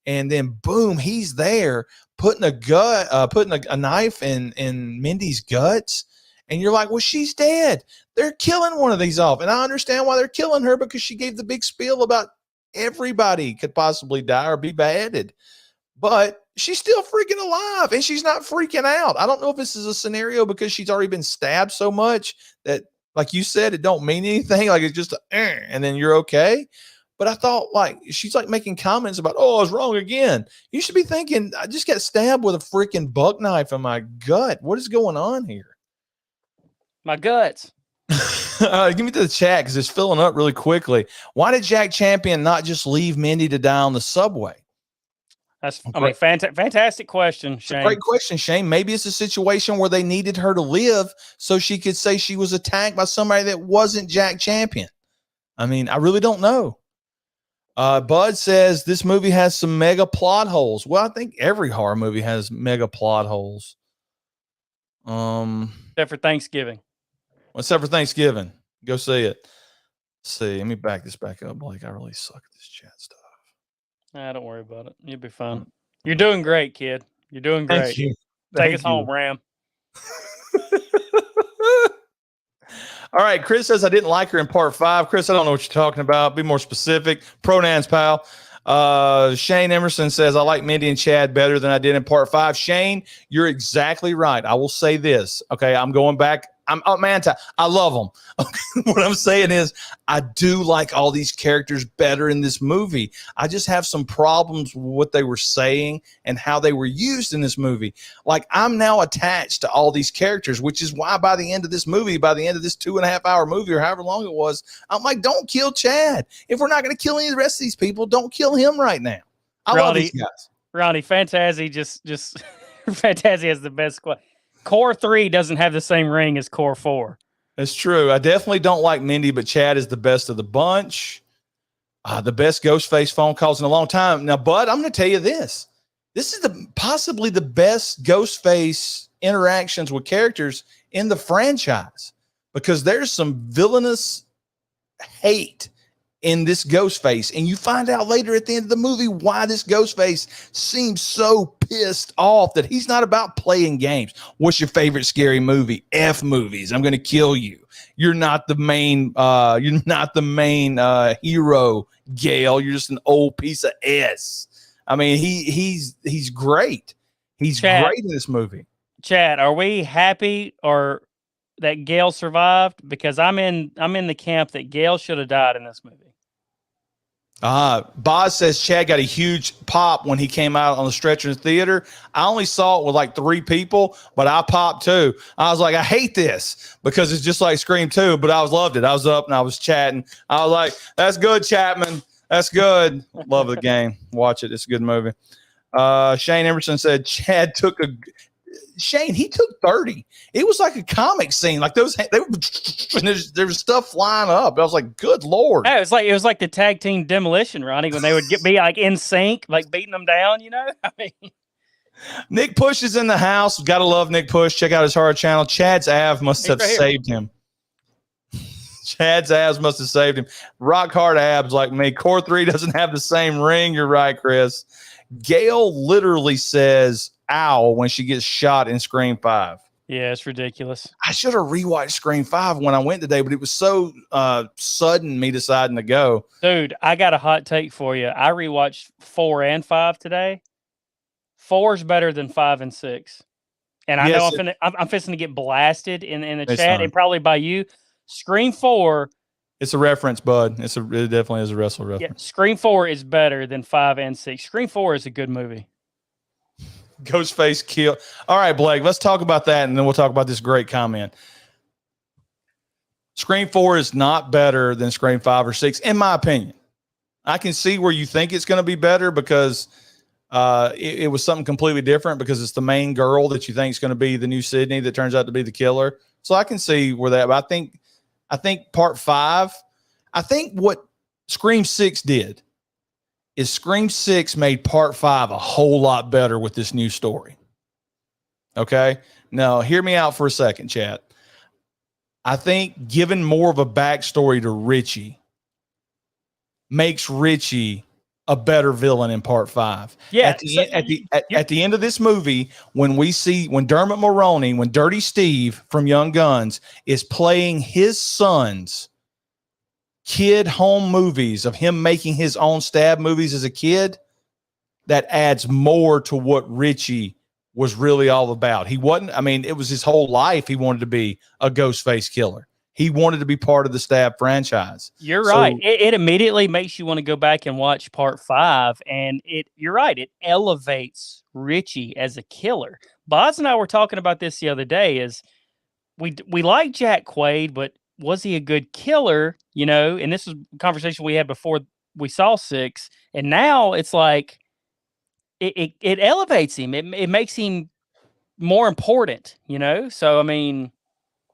Speaker 1: And then boom, he's there putting a knife in Mindy's guts. And you're like, well, she's dead. They're killing one of these off. And I understand why they're killing her, because she gave the big spiel about everybody could possibly die or be beheaded. But she's still freaking alive and she's not freaking out. I don't know if this is a scenario because she's already been stabbed so much that, like you said, it don't mean anything. Like it's just and then you're okay. But I thought, like, she's like making comments about, oh, I was wrong again. You should be thinking, I just got stabbed with a freaking buck knife in my gut. What is going on here?
Speaker 2: My guts.
Speaker 1: Give me to the chat because it's filling up really quickly. Why did Jack Champion not just leave Mindy to die on the subway?
Speaker 2: Fantastic question,
Speaker 1: It's a
Speaker 2: Shane.
Speaker 1: great question, Shane. Maybe it's a situation where they needed her to live so she could say she was attacked by somebody that wasn't Jack Champion. I mean, I really don't know. Bud says this movie has some mega plot holes. Well, I think every horror movie has mega plot holes.
Speaker 2: Except for Thanksgiving.
Speaker 1: Except for Thanksgiving. Go see it. Let's see. Let me back this back up, Blake. I really suck at this chat stuff.
Speaker 2: Don't worry about it. You'll be fine. You're doing great, kid. You're doing great.
Speaker 1: Thank you.
Speaker 2: Take us home, Ram.
Speaker 1: All right. Chris says I didn't like her in part 5. Chris, I don't know what you're talking about. Be more specific. Pronouns, pal. Shane Emerson says I like Mindy and Chad better than I did in part 5. Shane, you're exactly right. I will say this. Okay. I'm going back. I love them. What I'm saying is I do like all these characters better in this movie. I just have some problems with what they were saying and how they were used in this movie. Like, I'm now attached to all these characters, which is why by the end of this movie, by the end of this 2.5 hour movie or however long it was, I'm like, don't kill Chad. If we're not going to kill any of the rest of these people, don't kill him right now. I love these guys.
Speaker 2: Ronnie, Fantazi just Fantazi has the best squad. Core 3 doesn't have the same ring as Core 4.
Speaker 1: That's true. I definitely don't like Mindy, but Chad is the best of the bunch. The best Ghostface phone calls in a long time. Now, Bud, I'm going to tell you this. This is possibly the best Ghostface interactions with characters in the franchise because there's some villainous hate in this Ghostface. And you find out later at the end of the movie why this Ghostface seems so pissed off that he's not about playing games. What's your favorite scary movie? F movies. I'm going to kill you. You're not the main hero, Gale. You're just an old piece of S. I mean, he's great. He's great in this movie.
Speaker 2: Chad, are we happy or that Gale survived? Because I'm in the camp that Gale should have died in this movie.
Speaker 1: Boz says Chad got a huge pop when he came out on the stretcher in the theater. I only saw it with like 3 people, but I popped too. I was like, I hate this because it's just like Scream 2, but I loved it. I was up and I was chatting. I was like, that's good, Chapman. That's good. Love the game. Watch it. It's a good movie. Shane Emerson said Chad took he took 30. It was like a comic scene. Like there was stuff flying up. I was like, good Lord.
Speaker 2: Yeah, it was like the tag team Demolition, Ronnie, when they would be like in sync, like beating them down, you know? I mean,
Speaker 1: Nick Push is in the house. Gotta love Nick Push. Check out his horror channel. Chad's Av must have saved him. Chad's abs must have saved him. Rock hard abs like me. Core 3 doesn't have the same ring. You're right, Chris. Gale literally says ow when she gets shot in Scream 5.
Speaker 2: Yeah, it's ridiculous.
Speaker 1: I should have rewatched Scream 5 when I went today, but it was so sudden me deciding to go.
Speaker 2: Dude, I got a hot take for you. I rewatched 4 and 5 today. 4 is better than 5 and 6. And I know I'm fixing to get blasted in the chat and probably by you. Scream 4.
Speaker 1: It's a reference, bud. It definitely is a wrestle reference.
Speaker 2: Yeah, Scream 4 is better than 5 and 6. Scream 4 is a good movie.
Speaker 1: Ghostface kill. All right, Blake, let's talk about that, and then we'll talk about this great comment. Scream 4 is not better than Scream 5 or 6, in my opinion. I can see where you think it's going to be better because it was something completely different because it's the main girl that you think is going to be the new Sydney that turns out to be the killer. So I can see where that, but I think part 5, I think what Scream 6 did is Scream 6 made part 5 a whole lot better with this new story. Okay? Now, hear me out for a second, chat. I think giving more of a backstory to Richie makes Richie a better villain in part 5.
Speaker 2: Yeah.
Speaker 1: At the end of this movie, when Dermot Mulroney, when Dirty Steve from Young Guns is playing his son's kid home movies of him making his own stab movies as a kid, that adds more to what Richie was really all about. He wasn't, I mean, it was his whole life. He wanted to be a Ghostface killer. He wanted to be part of the Stab franchise.
Speaker 2: You're right. It immediately makes you want to go back and watch part 5. And you're right. It elevates Richie as a killer. Boz and I were talking about this the other day is we like Jack Quaid, but was he a good killer? You know, and this is a conversation we had before we saw 6. And now it's like, it elevates him. It makes him more important, you know? So, I mean,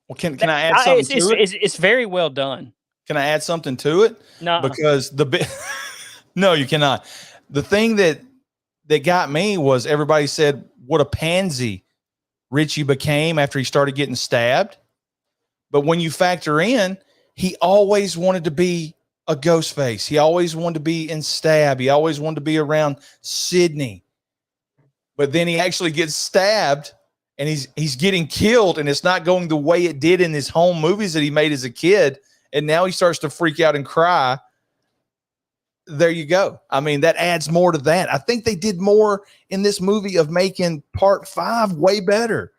Speaker 1: Well, can I add something to it?
Speaker 2: It's very well done.
Speaker 1: Can I add something to it?
Speaker 2: No,
Speaker 1: Because no, you cannot. The thing that got me was everybody said what a pansy Richie became after he started getting stabbed. But when you factor in, he always wanted to be a ghost face. He always wanted to be in Stab. He always wanted to be around Sidney. But then he actually gets stabbed and he's getting killed, and it's not going the way it did in his home movies that he made as a kid. And now he starts to freak out and cry. There you go. I mean, that adds more to that. I think they did more in this movie of making part 5 way better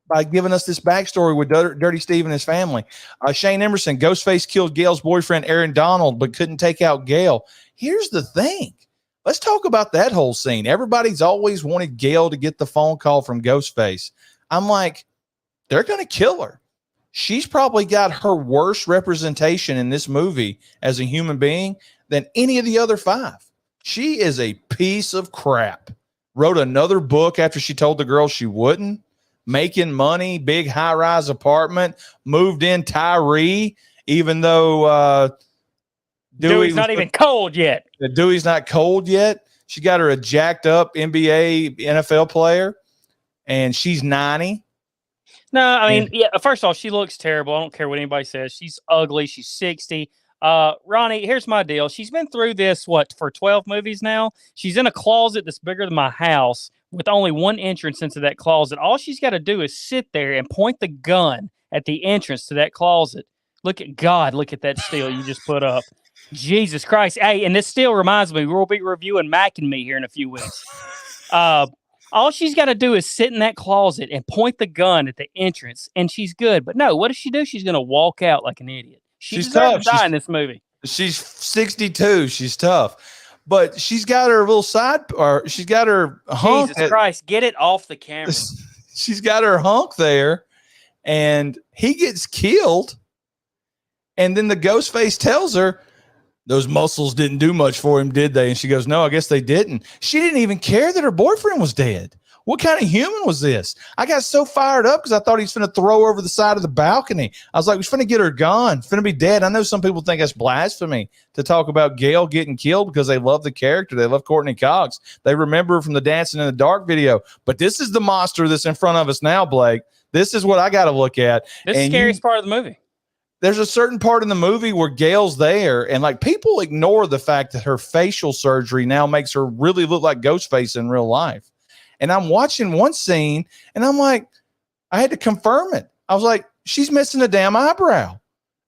Speaker 1: by giving us this backstory with Dirty Steve and his family. Shane Emerson, Ghostface killed Gail's boyfriend, Aaron Donald, but couldn't take out Gail. Here's the thing. Let's talk about that whole scene. Everybody's always wanted Gail to get the phone call from Ghostface. I'm like, they're going to kill her. She's probably got her worst representation in this movie as a human being than any of the other 5. She is a piece of crap. Wrote another book after she told the girl she wouldn't. Making money, big high-rise apartment, moved in Tyree, even though
Speaker 2: Dewey's not even cold yet.
Speaker 1: Dewey's not cold yet. She got her a jacked up NBA, NFL player, and she's 90.
Speaker 2: No, I mean, yeah, first off, she looks terrible. I don't care what anybody says. She's ugly. She's 60. Ronnie, here's my deal. She's been through this, for 12 movies now? She's in a closet that's bigger than my house with only one entrance into that closet. All she's got to do is sit there and point the gun at the entrance to that closet. Look at that still you just put up. Jesus Christ. Hey, and this still reminds me, we'll be reviewing Mac and Me here in a few weeks. All she's got to do is sit in that closet and point the gun at the entrance, and she's good. But no, what does she do? She's going to walk out like an idiot. She's tough to die in this movie. She's
Speaker 1: 62. She's tough. But she's got her little side, or she's got her hunk.
Speaker 2: Jesus Christ, get it off the camera.
Speaker 1: She's got her hunk there, and he gets killed. And then the ghost face tells her, those muscles didn't do much for him, did they? And she goes, no, I guess they didn't. She didn't even care that her boyfriend was dead. What kind of human was this? I got so fired up because I thought he's going to throw her over the side of the balcony. I was like, we're going to get her gone. Going to be dead. I know some people think that's blasphemy to talk about Gail getting killed because they love the character. They love Courtney Cox. They remember her from the Dancing in the Dark video. But this is the monster that's in front of us now, Blake. This is what I got to look at.
Speaker 2: This is the scariest part of the movie.
Speaker 1: There's a certain part in the movie where Gail's there, and like people ignore the fact that her facial surgery now makes her really look like Ghostface in real life. And I'm watching one scene, and I'm like, I had to confirm it. I was like, she's missing a damn eyebrow.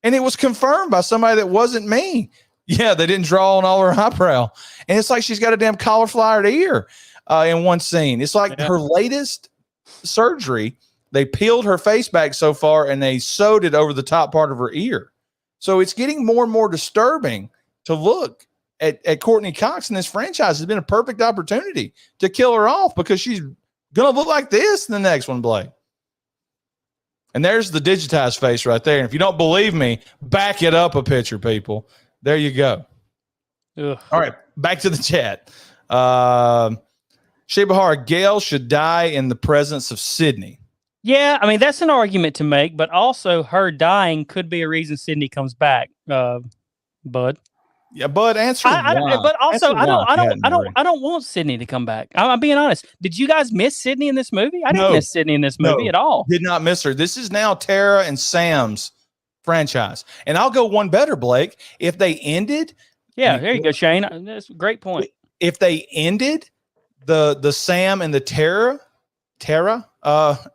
Speaker 1: And it was confirmed by somebody that wasn't me. Yeah, they didn't draw on all her eyebrow. And it's like she's got a damn cauliflower ear in one scene. It's like her latest surgery, they peeled her face back so far, and they sewed it over the top part of her ear. So it's getting more and more disturbing to look at Courtney Cox in this franchise. Has been a perfect opportunity to kill her off because she's going to look like this in the next one, Blake. And there's the digitized face right there. And if you don't believe me, back it up a picture, people. There you go.
Speaker 2: Ugh.
Speaker 1: All right, back to the chat. Shebahar, Gail should die in the presence of Sidney.
Speaker 2: Yeah, I mean, that's an argument to make, but also her dying could be a reason Sidney comes back, Bud.
Speaker 1: Yeah, Bud, answer why.
Speaker 2: But also, I don't want Sidney to come back. I'm being honest. Did you guys miss Sidney in this movie? I didn't miss Sidney in this movie at all.
Speaker 1: Did not miss her. This is now Tara and Sam's franchise. And I'll go one better, Blake. If they ended.
Speaker 2: Yeah, there you go, Shane. That's a great point.
Speaker 1: If they ended the Sam and the Tara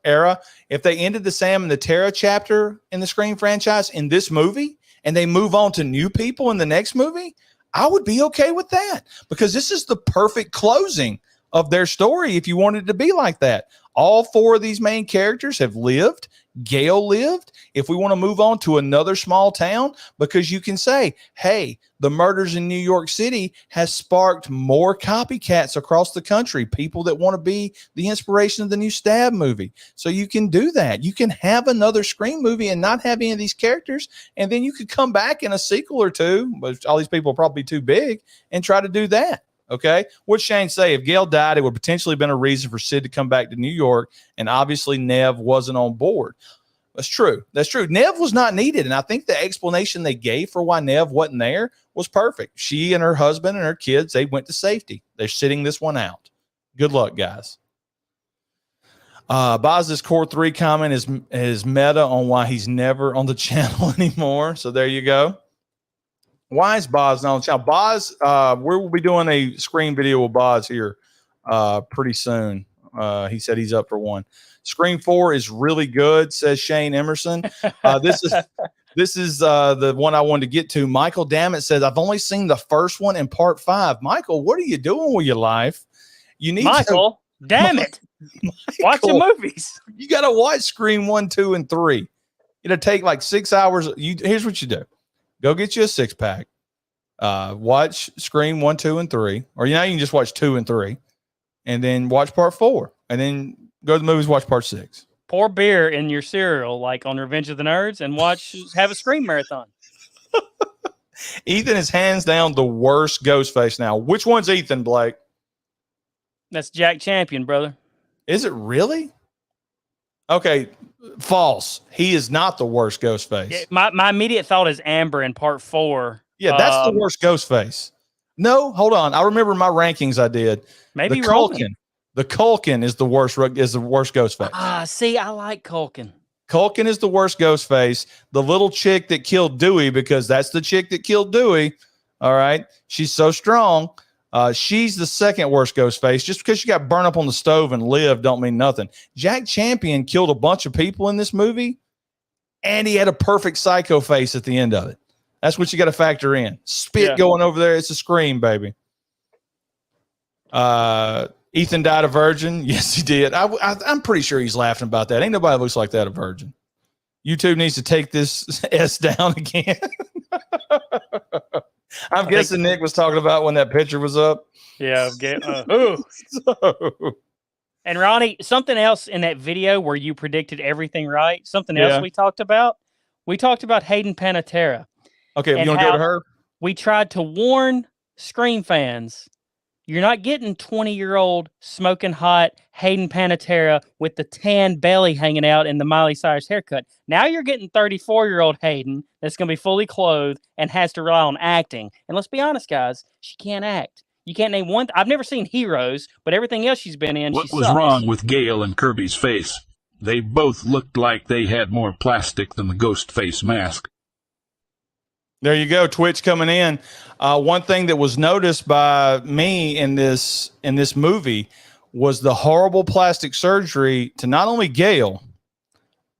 Speaker 1: era, if they ended the Sam and the Tara chapter in the Scream franchise in this movie, and they move on to new people in the next movie, I would be okay with that because this is the perfect closing of their story if you wanted it to be like that. All 4 of these main characters have lived. Gail lived. If we want to move on to another small town, because you can say, hey, the murders in New York City has sparked more copycats across the country, people that want to be the inspiration of the new Stab movie. So you can do that. You can have another Scream movie and not have any of these characters, and then you could come back in a sequel or two, but all these people will probably be too big, and try to do that. Okay. What'd Shane say? If Gail died, it would potentially have been a reason for Sid to come back to New York. And obviously, Nev wasn't on board. That's true. That's true. Nev was not needed. And I think the explanation they gave for why Nev wasn't there was perfect. She and her husband and her kids, they went to safety. They're sitting this one out. Good luck, guys. Boz's Core 3 comment is meta on why he's never on the channel anymore. So there you go. Why is Boz not on the channel? Boz, we will be doing a screen video with Boz here pretty soon. He said he's up for one. Scream 4 is really good, says Shane Emerson. This is the one I wanted to get to. Michael Dammit says, I've only seen the first one in part 5. Michael, what are you doing with your life? You need
Speaker 2: Michael, damn it. Watch the movies.
Speaker 1: You got to watch Scream 1, 2, and 3. It'll take like 6 hours. Here's what you do. Go get you a 6-pack. Watch Scream 1, 2, and 3. Or you can just watch 2 and 3. And then watch part 4. And then go to the movies, watch part 6.
Speaker 2: Pour beer in your cereal like on Revenge of the Nerds and have a Scream marathon.
Speaker 1: Ethan is hands down the worst Ghostface now. Which one's Ethan, Blake?
Speaker 2: That's Jack Champion, brother.
Speaker 1: Is it really? Okay, false. He is not the worst Ghostface.
Speaker 2: Yeah, my immediate thought is Amber in part 4.
Speaker 1: Yeah, that's the worst Ghostface. No, hold on. I remember my rankings I did.
Speaker 2: Maybe
Speaker 1: the
Speaker 2: Culkin.
Speaker 1: The Culkin is the worst Ghostface.
Speaker 2: See, I like Culkin.
Speaker 1: Culkin is the worst Ghostface. The little chick that killed Dewey, because that's the chick that killed Dewey. All right. She's so strong. She's the second worst Ghostface. Just because she got burned up on the stove and lived don't mean nothing. Jack Champion killed a bunch of people in this movie, and he had a perfect psycho face at the end of it. That's what you got to factor in. Spit going over there. It's a Scream, baby. Ethan died a virgin. Yes, he did. I'm pretty sure he's laughing about that. Ain't nobody looks like that a virgin. YouTube needs to take this S down again. I'm guessing Nick was talking about when that picture was up.
Speaker 2: Yeah. And Ronnie, something else in that video where you predicted everything right, something else we talked about Hayden Panettiere.
Speaker 1: Okay, you want to go to her?
Speaker 2: We tried to warn Scream fans, you're not getting 20-year-old smoking hot Hayden Panettiere with the tan belly hanging out and the Miley Cyrus haircut. Now you're getting 34-year-old Hayden that's going to be fully clothed and has to rely on acting. And let's be honest, guys, she can't act. You can't name one. I've never seen Heroes, but everything else she's been in,
Speaker 3: What was wrong with Gail and Kirby's face? They both looked like they had more plastic than the ghost face mask.
Speaker 1: There you go. Twitch coming in. One thing that was noticed by me in this movie was the horrible plastic surgery to not only Gail,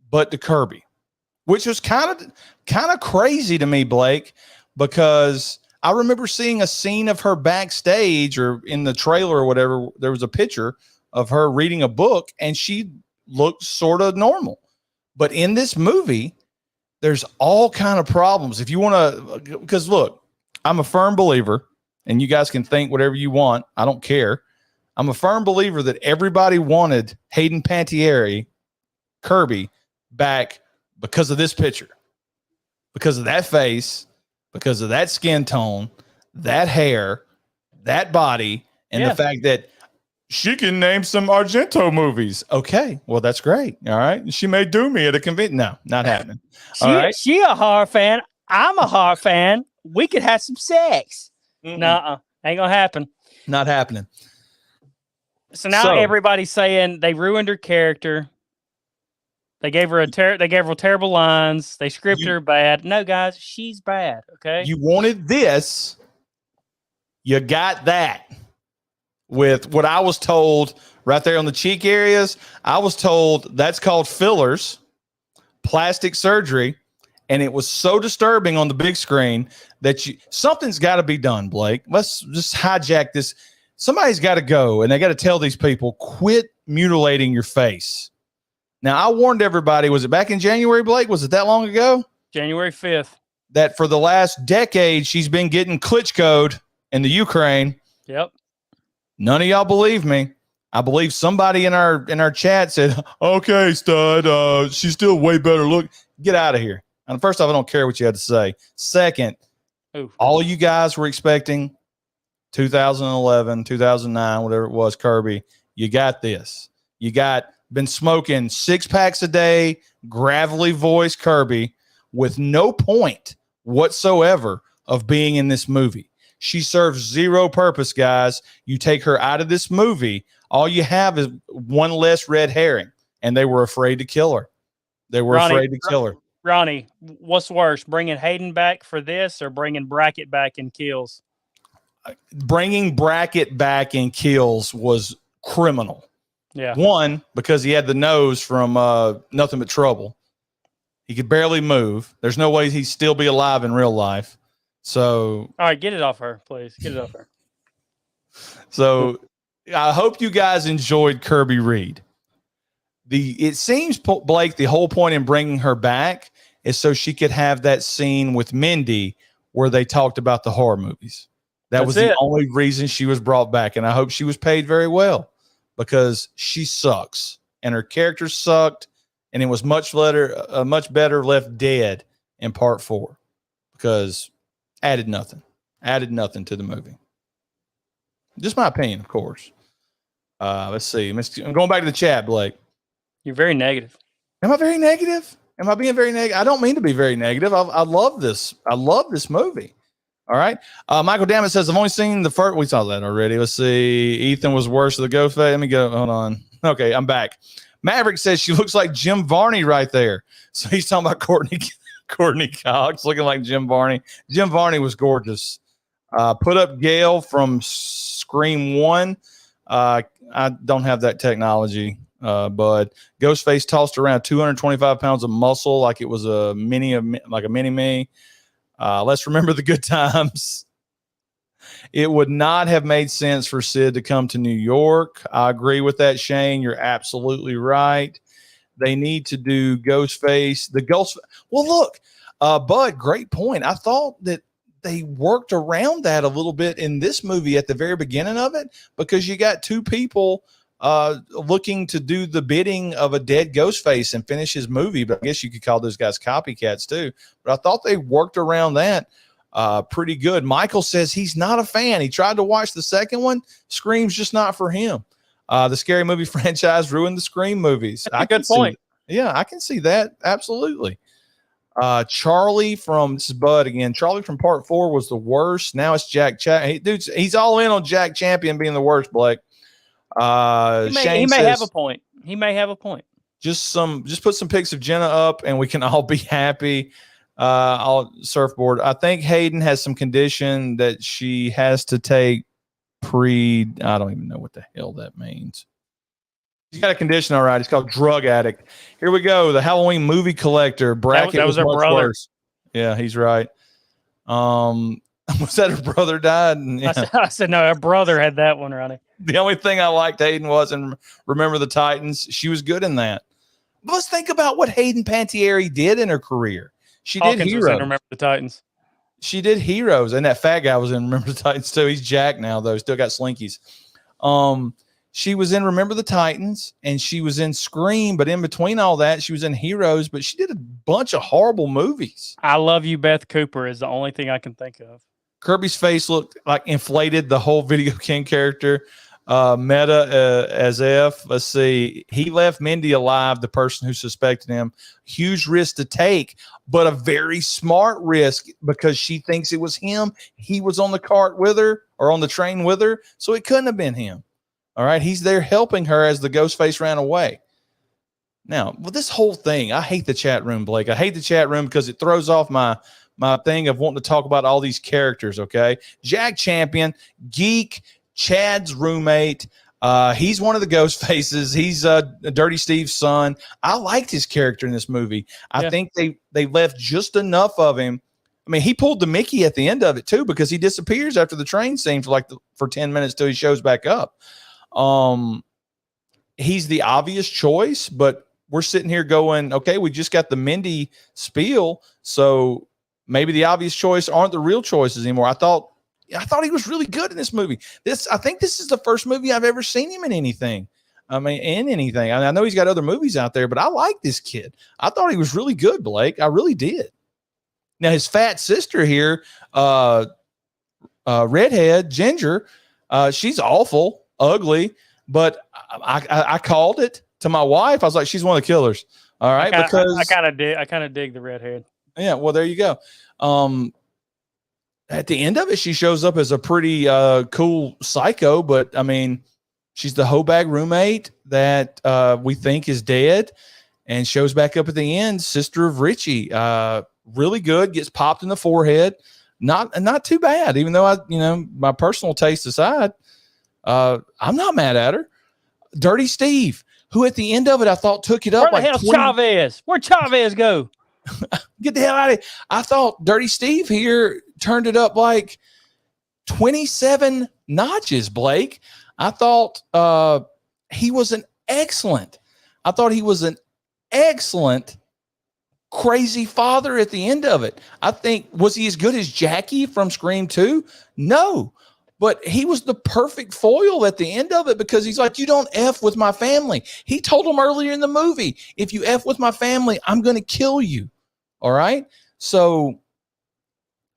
Speaker 1: but to Kirby, which was kind of crazy to me, Blake, because I remember seeing a scene of her backstage or in the trailer or whatever. There was a picture of her reading a book and she looked sort of normal. But in this movie, there's all kind of problems. If you want to, because look, I'm a firm believer, and you guys can think whatever you want. I don't care. I'm a firm believer that everybody wanted Hayden Panettiere, Kirby, back because of this picture, because of that face, because of that skin tone, that hair, that body, and the fact that she can name some Argento movies. Okay, well, that's great. All right. She may do me at a convention. No, not happening.
Speaker 2: She a horror fan. I'm a horror fan. We could have some sex. Nuh-uh. Ain't going to happen.
Speaker 1: Not happening.
Speaker 2: So now everybody's saying they ruined her character. They gave her terrible lines. They scripted her bad. No, guys, she's bad. Okay.
Speaker 1: You wanted this. You got that. With what I was told right there on the cheek areas, I was told that's called fillers, plastic surgery, and it was so disturbing on the big screen that something's got to be done, Blake. Let's just hijack this. Somebody's got to go, and they got to tell these people, quit mutilating your face. Now, I warned everybody, was it back in January, Blake? Was it that long ago?
Speaker 2: January 5th.
Speaker 1: That for the last decade, she's been getting Klitschko'd in the Ukraine.
Speaker 2: Yep.
Speaker 1: None of y'all believe me. I believe somebody in our chat said, okay, stud, she's still way better look. Get out of here. And first off, I don't care what you had to say. Second, all you guys were expecting 2011, 2009, whatever it was, Kirby, you got this. You got been smoking 6 packs a day, gravelly voice Kirby with no point whatsoever of being in this movie. She serves zero purpose, guys. You take her out of this movie, all you have is one less red herring, and they were afraid to kill her. They were afraid to kill her.
Speaker 2: Ronnie, what's worse, bringing Hayden back for this or bringing Brackett back in Kills?
Speaker 1: Bringing Brackett back in Kills was criminal.
Speaker 2: Yeah.
Speaker 1: One, because he had the nose from Nothing But Trouble. He could barely move. There's no way he'd still be alive in real life. So,
Speaker 2: all right, get it off her, please. Get it off her.
Speaker 1: So, I hope you guys enjoyed Kirby Reed. It seems, Blake, the whole point in bringing her back is so she could have that scene with Mindy where they talked about the horror movies. That was the only reason she was brought back, and I hope she was paid very well because she sucks and her character sucked, and it was much better left dead in part 4 because added nothing to the movie. Just my opinion, of course. Let's see. I'm going back to the chat, Blake.
Speaker 2: You're very negative.
Speaker 1: Am I very negative? Am I being very negative? I don't mean to be very negative. I love this. I love this movie. All right. Michael Dammit says, I've only seen the first. We saw that already. Let's see. Ethan was worse than the ghost face. Let me go. Hold on. Okay, I'm back. Maverick says she looks like Jim Varney right there. So he's talking about Courtney Cox looking like Jim Varney. Jim Varney was gorgeous. Put up Gail from Scream 1. I don't have that technology, but Ghostface tossed around 225 pounds of muscle like it was a mini-me. Let's remember the good times. It would not have made sense for Sid to come to New York. I agree with that, Shane. You're absolutely right. They need to do Ghostface. Well, look, Bud, great point. I thought that they worked around that a little bit in this movie at the very beginning of it because you got 2 people looking to do the bidding of a dead Ghostface and finish his movie. But I guess you could call those guys copycats too. But I thought they worked around that pretty good. Michael says he's not a fan. He tried to watch the second one. Scream's just not for him. The Scary Movie franchise ruined the Scream movies.
Speaker 2: That's a good point.
Speaker 1: Yeah, I can see that. Absolutely. Charlie from, this is Bud again. Charlie from part 4 was the worst. Now it's Jack Champion. He's all in on Jack Champion being the worst, Blake.
Speaker 2: He may have a point. He may have a point.
Speaker 1: Just put some pics of Jenna up and we can all be happy. I'll surfboard. I think Hayden has some condition that she has to take I don't even know what the hell that means. She's got a condition, all right. It's called drug addict. Here we go. The Halloween movie collector. Brackett
Speaker 2: that was her
Speaker 1: much
Speaker 2: brother.
Speaker 1: Worse. Yeah, he's right. Was that her brother died? Yeah.
Speaker 2: I said, no, her brother had that one, Ronnie.
Speaker 1: The only thing I liked Hayden was in Remember the Titans. She was good in that. But let's think about what Hayden Panettiere did in her career. She did Heroes.
Speaker 2: Remember the Titans.
Speaker 1: She did Heroes, and that fat guy was in Remember the Titans too. He's jacked now, though. Still got slinkies. She was in Remember the Titans, and she was in Scream, but in between all that, she was in Heroes, but she did a bunch of horrible movies.
Speaker 2: I Love You, Beth Cooper is the only thing I can think of.
Speaker 1: Kirby's face looked like inflated, the whole Video King character. Meta as F. Let's see. He left Mindy alive, the person who suspected him. Huge risk to take, but a very smart risk because she thinks it was him. He was on the cart with her or on the train with her, so it couldn't have been him. All right. He's there helping her as the Ghostface ran away. Now, with this whole thing, I hate the chat room, Blake. I hate the chat room because it throws off my thing of wanting to talk about all these characters, okay? Jack Champion, geek, Chad's roommate. He's one of the ghost faces. He's Dirty Steve's son. I liked his character in this movie. I think they left just enough of him. I mean, he pulled the Mickey at the end of it too because he disappears after the train scene for 10 minutes till he shows back up. He's the obvious choice, but we're sitting here going, okay, we just got the Mindy spiel, so maybe the obvious choice aren't the real choices anymore. I thought he was really good in this movie. I think this is the first movie I've ever seen him in anything. I mean, in anything. I know he's got other movies out there, but I like this kid. I thought he was really good, Blake. I really did. Now, his fat sister here, redhead, Ginger, she's awful, ugly, but I called it to my wife. I was like, she's one of the killers. All right. Because
Speaker 2: I kind of dig the redhead.
Speaker 1: Yeah. Well, there you go. At the end of it, she shows up as a pretty cool psycho, but I mean, she's the hoe bag roommate that we think is dead, and shows back up at the end. Sister of Richie, really good. Gets popped in the forehead. Not too bad, even though my personal taste aside, I'm not mad at her. Dirty Steve, who at the end of it I thought took it up.
Speaker 2: Where the hell Chavez? Where'd Chavez go?
Speaker 1: Get the hell out of here. I thought Dirty Steve here turned it up like 27 notches, Blake. I thought he was an excellent crazy father at the end of it. I think, was he as good as Jackie from Scream 2? No, but he was the perfect foil at the end of it, because he's like, you don't F with my family. He told him earlier in the movie, if you F with my family, I'm going to kill you. All right. So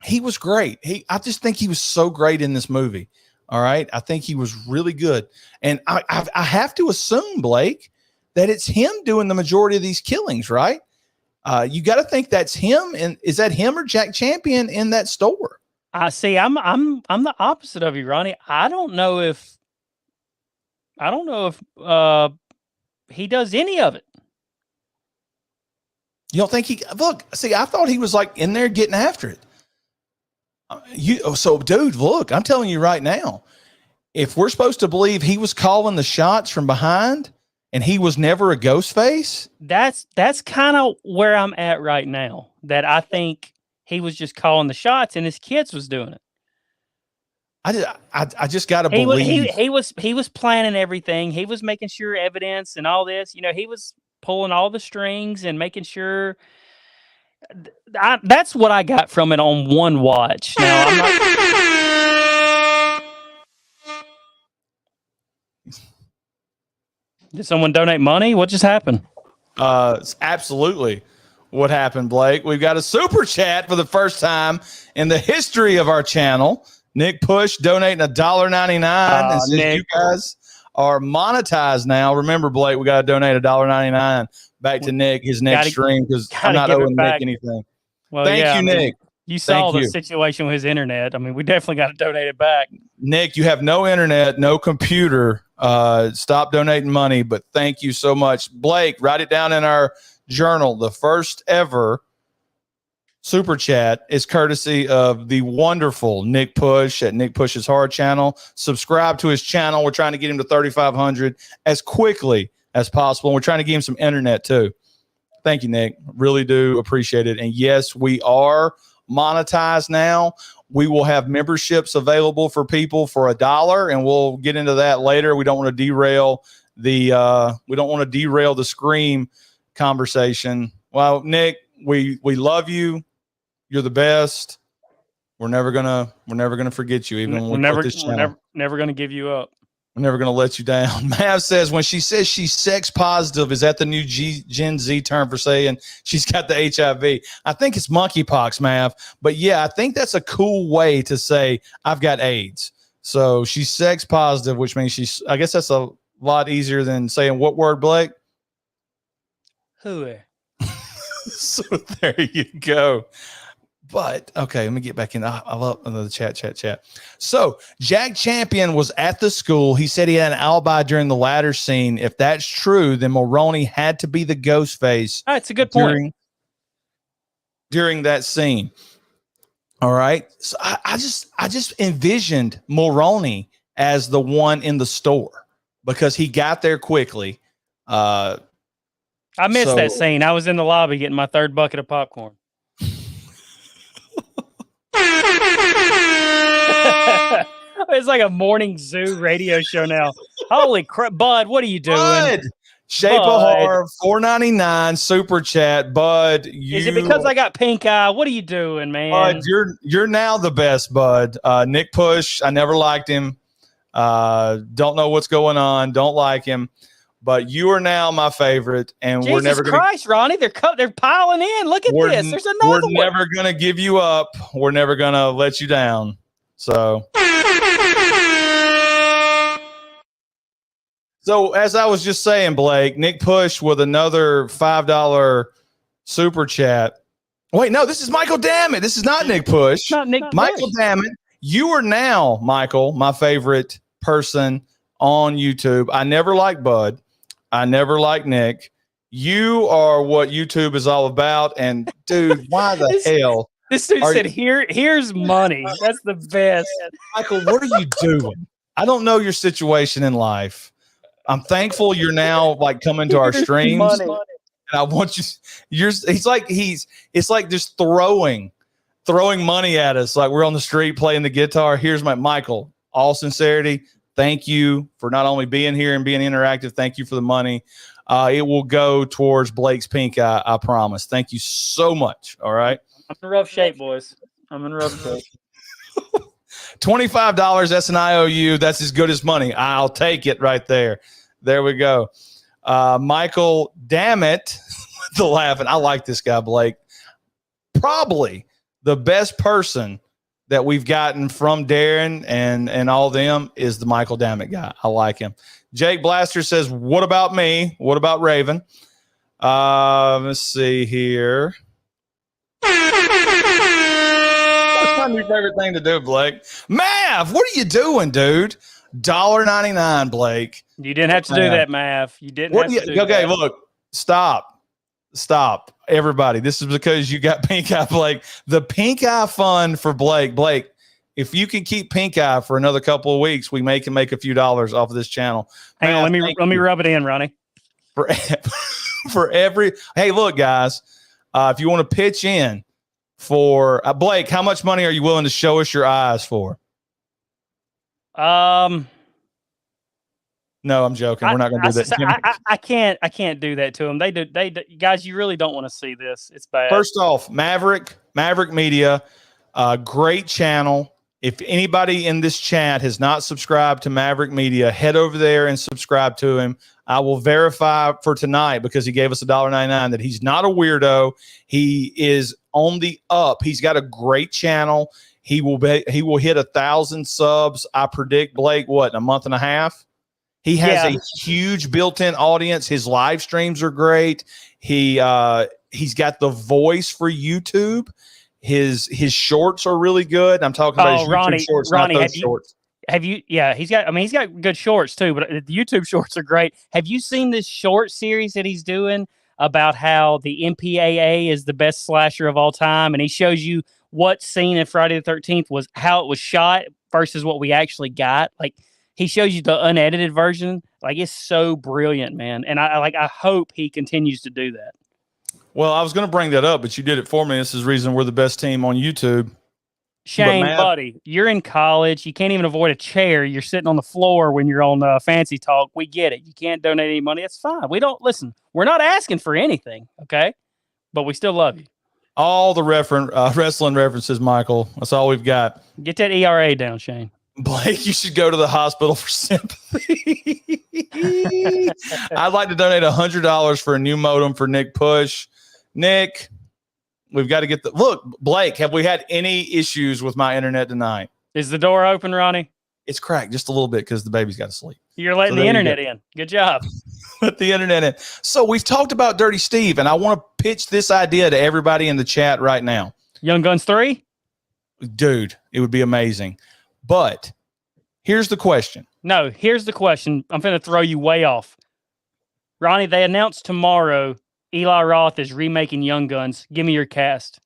Speaker 1: he was great. I just think he was so great in this movie. All right. I think he was really good. And I have to assume, Blake, that it's him doing the majority of these killings, right? You got to think that's him. And is that him or Jack Champion in that store?
Speaker 2: I see. I'm the opposite of you, Ronnie. I don't know if he does any of it.
Speaker 1: You don't think I thought he was like in there getting after it. So dude, look, I'm telling you right now, if we're supposed to believe he was calling the shots from behind and he was never a ghost face,
Speaker 2: that's kind of where I'm at right now. That I think he was just calling the shots and his kids was doing it.
Speaker 1: I just got to believe
Speaker 2: he was planning everything. He was making sure evidence and all this, he was pulling all the strings and making sure. That's what I got from it on one watch. Now, I'm not... Did someone donate money? What just happened?
Speaker 1: Absolutely. What happened, Blake? We've got a super chat for the first time in the history of our channel. Nick Push donating $1.99 and says,
Speaker 2: Nick,
Speaker 1: you guys are monetized now. Remember, Blake, we got to donate $1.99 back to Nick, his next stream, because I'm not owing Nick anything.
Speaker 2: Well,
Speaker 1: Thank you, Nick.
Speaker 2: You saw the situation with his internet. I mean, we definitely got to donate it back.
Speaker 1: Nick, you have no internet, no computer. Stop donating money, but thank you so much. Blake, write it down in our journal. The first ever super chat is courtesy of the wonderful Nick Push at Nick Push's Hard Channel. Subscribe to his channel. We're trying to get him to 3,500 as quickly as possible. And we're trying to give him some internet too. Thank you, Nick. Really do appreciate it. And yes, we are monetized now. We will have memberships available for people for $1, and we'll get into that later. We don't want to derail the Scream conversation. Well, Nick, we love you. You're the best. We're never gonna forget you, even when we
Speaker 2: never,
Speaker 1: put this channel.
Speaker 2: never gonna give you up.
Speaker 1: I'm never going to let you down. Mav says, when she says she's sex positive, is that the new Gen Z term for saying she's got the HIV? I think it's monkeypox, Mav. But yeah, I think that's a cool way to say I've got AIDS. So she's sex positive, which means I guess that's a lot easier than saying what word, Blake?
Speaker 2: Who?
Speaker 1: So there you go. But okay, let me get back in. I love another chat. So Jack Champion was at the school. He said he had an alibi during the ladder scene. If that's true, then Mulroney had to be the ghost face.
Speaker 2: That's a good point.
Speaker 1: During that scene. All right. So I just envisioned Mulroney as the one in the store because he got there quickly.
Speaker 2: I missed that scene. I was in the lobby getting my third bucket of popcorn. It's like a morning zoo radio show now. Holy crap, Bud, what are you doing?
Speaker 1: Bud, Shape of Horror, $4.99 super chat. Bud,
Speaker 2: is it because I got pink eye? What are you doing, man?
Speaker 1: Bud, you're now the best, Bud. Nick Push, I never liked him. Don't know what's going on. Don't like him. But you are now my favorite, and
Speaker 2: Jesus
Speaker 1: we're never going to.
Speaker 2: Christ, Ronnie, they're piling in. Look at this. There's another one.
Speaker 1: We're never going to give you up. We're never going to let you down. So as I was just saying, Blake, Nick Push with another $5 super chat. Wait, no, this is Michael Dammit. This is not Nick Push.
Speaker 2: Not Nick
Speaker 1: Michael
Speaker 2: Push.
Speaker 1: Dammit. You are now, Michael, my favorite person on YouTube. I never liked Bud. I never liked Nick. You are what YouTube is all about. And dude, why the hell?
Speaker 2: This dude said, here's money. That's the best.
Speaker 1: Michael, what are you doing? I don't know your situation in life. I'm thankful you're now like coming to our streams.
Speaker 2: Money.
Speaker 1: And I want you. It's like just throwing money at us. Like we're on the street playing the guitar. Here's my Michael. All sincerity, thank you for not only being here and being interactive. Thank you for the money. It will go towards Blake's pink eye. I promise. Thank you so much. All right.
Speaker 2: I'm in rough shape, boys. I'm in rough shape.
Speaker 1: $25. That's an IOU. That's as good as money. I'll take it right there. There we go. Michael, damn it. The laughing. I like this guy, Blake. Probably the best person that we've gotten from Darren and all them is the Michael Dammit guy. I like him. Jake Blaster says, what about me? What about Raven? Let's see here. What's your favorite thing to do, Blake? Mav, what are you doing, dude? $1.99, Blake.
Speaker 2: You didn't have to do that, Mav. You didn't have to do that.
Speaker 1: Okay, look. Stop. Everybody. This is because you got pink eye, Blake. The pink eye fund for Blake. Blake, if you can keep pink eye for another couple of weeks, we can make a few dollars off of this channel.
Speaker 2: Hang on, let me rub it in, Ronnie.
Speaker 1: For every hey, look, guys, if you want to pitch in for Blake, how much money are you willing to show us your eyes for? No, I'm joking. We're not going to do that.
Speaker 2: I can't do that to them. They do. Guys, you really don't want to see this. It's bad.
Speaker 1: First off, Maverick Media, great channel. If anybody in this chat has not subscribed to Maverick Media, head over there and subscribe to him. I will verify for tonight because he gave us $1.99 that he's not a weirdo. He is on the up. He's got a great channel. He will hit 1,000 subs. I predict, Blake, in a month and a half? He has a huge built-in audience. His live streams are great. He's got the voice for YouTube. His shorts are really good. I'm talking about his YouTube shorts,
Speaker 2: Ronnie,
Speaker 1: not those shorts.
Speaker 2: He's got good shorts too, but the YouTube shorts are great. Have you seen this short series that he's doing about how the MPAA is the best slasher of all time? And he shows you what scene in Friday the 13th was how it was shot versus what we actually got. Like, he shows you the unedited version. Like, it's so brilliant, man. And I hope he continues to do that.
Speaker 1: Well, I was going to bring that up, but you did it for me. This is the reason we're the best team on YouTube.
Speaker 2: Shane, buddy, you're in college. You can't even avoid a chair. You're sitting on the floor when you're on Fancy Talk. We get it. You can't donate any money. That's fine. We're not asking for anything, okay? But we still love you.
Speaker 1: All the wrestling references, Michael. That's all we've got.
Speaker 2: Get that ERA down, Shane.
Speaker 1: Blake, you should go to the hospital for sympathy. I'd like to donate $100 for a new modem for Nick Push. Nick, we've got to get look, Blake, have we had any issues with my internet tonight?
Speaker 2: Is the door open, Ronnie?
Speaker 1: It's cracked just a little bit because the baby's got to sleep.
Speaker 2: You're letting the internet in. Good job.
Speaker 1: Let the internet in. So we've talked about Dirty Steve, and I want to pitch this idea to everybody in the chat right now.
Speaker 2: Young Guns 3?
Speaker 1: Dude, it would be amazing. But here's the question.
Speaker 2: No, here's the question. I'm going to throw you way off. Ronnie, they announced tomorrow Eli Roth is remaking Young Guns. Give me your cast.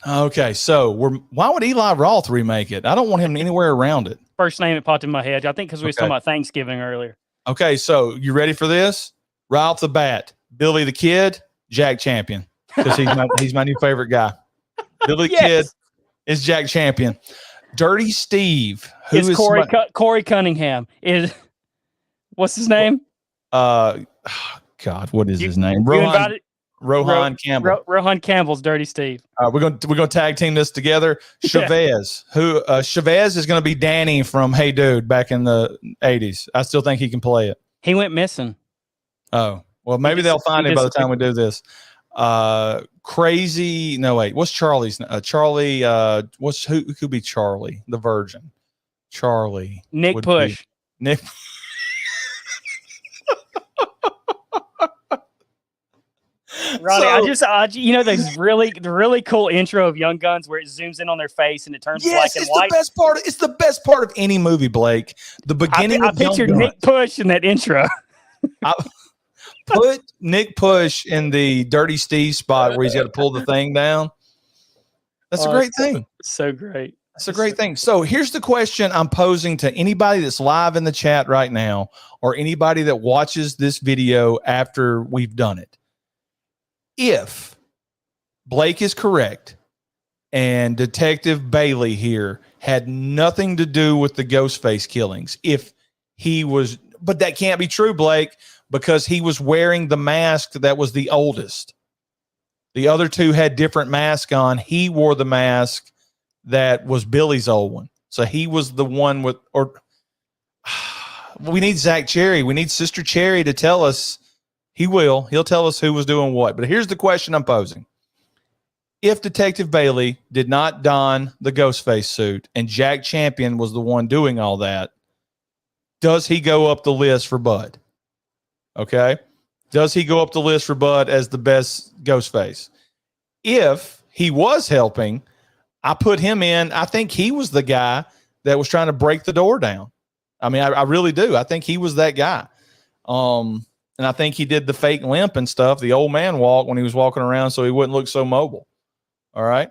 Speaker 1: Okay, so why would Eli Roth remake it? I don't want him anywhere around it.
Speaker 2: First name that popped in my head. I think because we were talking about Thanksgiving earlier.
Speaker 1: Okay, so you ready for this? Right off the bat, Billy the Kid, Jack Champion, because he's my new favorite guy. Billy the Kid is Jack Champion. Dirty Steve.
Speaker 2: Who is Corey Cunningham? What's his name?
Speaker 1: God, what is his name? Rohan Campbell.
Speaker 2: Rohan Campbell's Dirty Steve.
Speaker 1: We're gonna tag team this together. Chavez, Chavez is gonna be Danny from Hey Dude back in the 80s. I still think he can play it.
Speaker 2: He went missing.
Speaker 1: Oh, well, maybe they'll find him by the time we do this. crazy. No, wait. What's Charlie's? Charlie. Who could be Charlie? The Virgin. Charlie.
Speaker 2: Nick
Speaker 1: would
Speaker 2: Push.
Speaker 1: be- Nick.
Speaker 2: Ronnie, you know, those the really cool intro of Young Guns where it zooms in on their face and it turns black and white.
Speaker 1: The best part. It's the best part of any movie, Blake. The beginning.
Speaker 2: I pictured Nick Push in that intro.
Speaker 1: I put Nick Push in the Dirty Steve spot where he's got to pull the thing down. That's a great thing.
Speaker 2: So great.
Speaker 1: That's a great thing. So here's the question I'm posing to anybody that's live in the chat right now, or anybody that watches this video after we've done it. If Blake is correct and Detective Bailey here had nothing to do with the Ghostface killings, if he was, but that can't be true, Blake, because he was wearing the mask that was the oldest. The other two had different masks on. He wore the mask that was Billy's old one. So he was the one with, or we need Zach Cherry. We need Sister Cherry to tell us. He'll tell us who was doing what. But here's the question I'm posing. If Detective Bailey did not don the Ghostface suit and Jack Champion was the one doing all that, does he go up the list for Bud? Okay. Does he go up the list for Bud as the best Ghostface? If he was helping, I put him in. I think he was the guy that was trying to break the door down. I mean, I really do. I think he was that guy. And I think he did the fake limp and stuff, the old man walk when he was walking around so he wouldn't look so mobile. All right.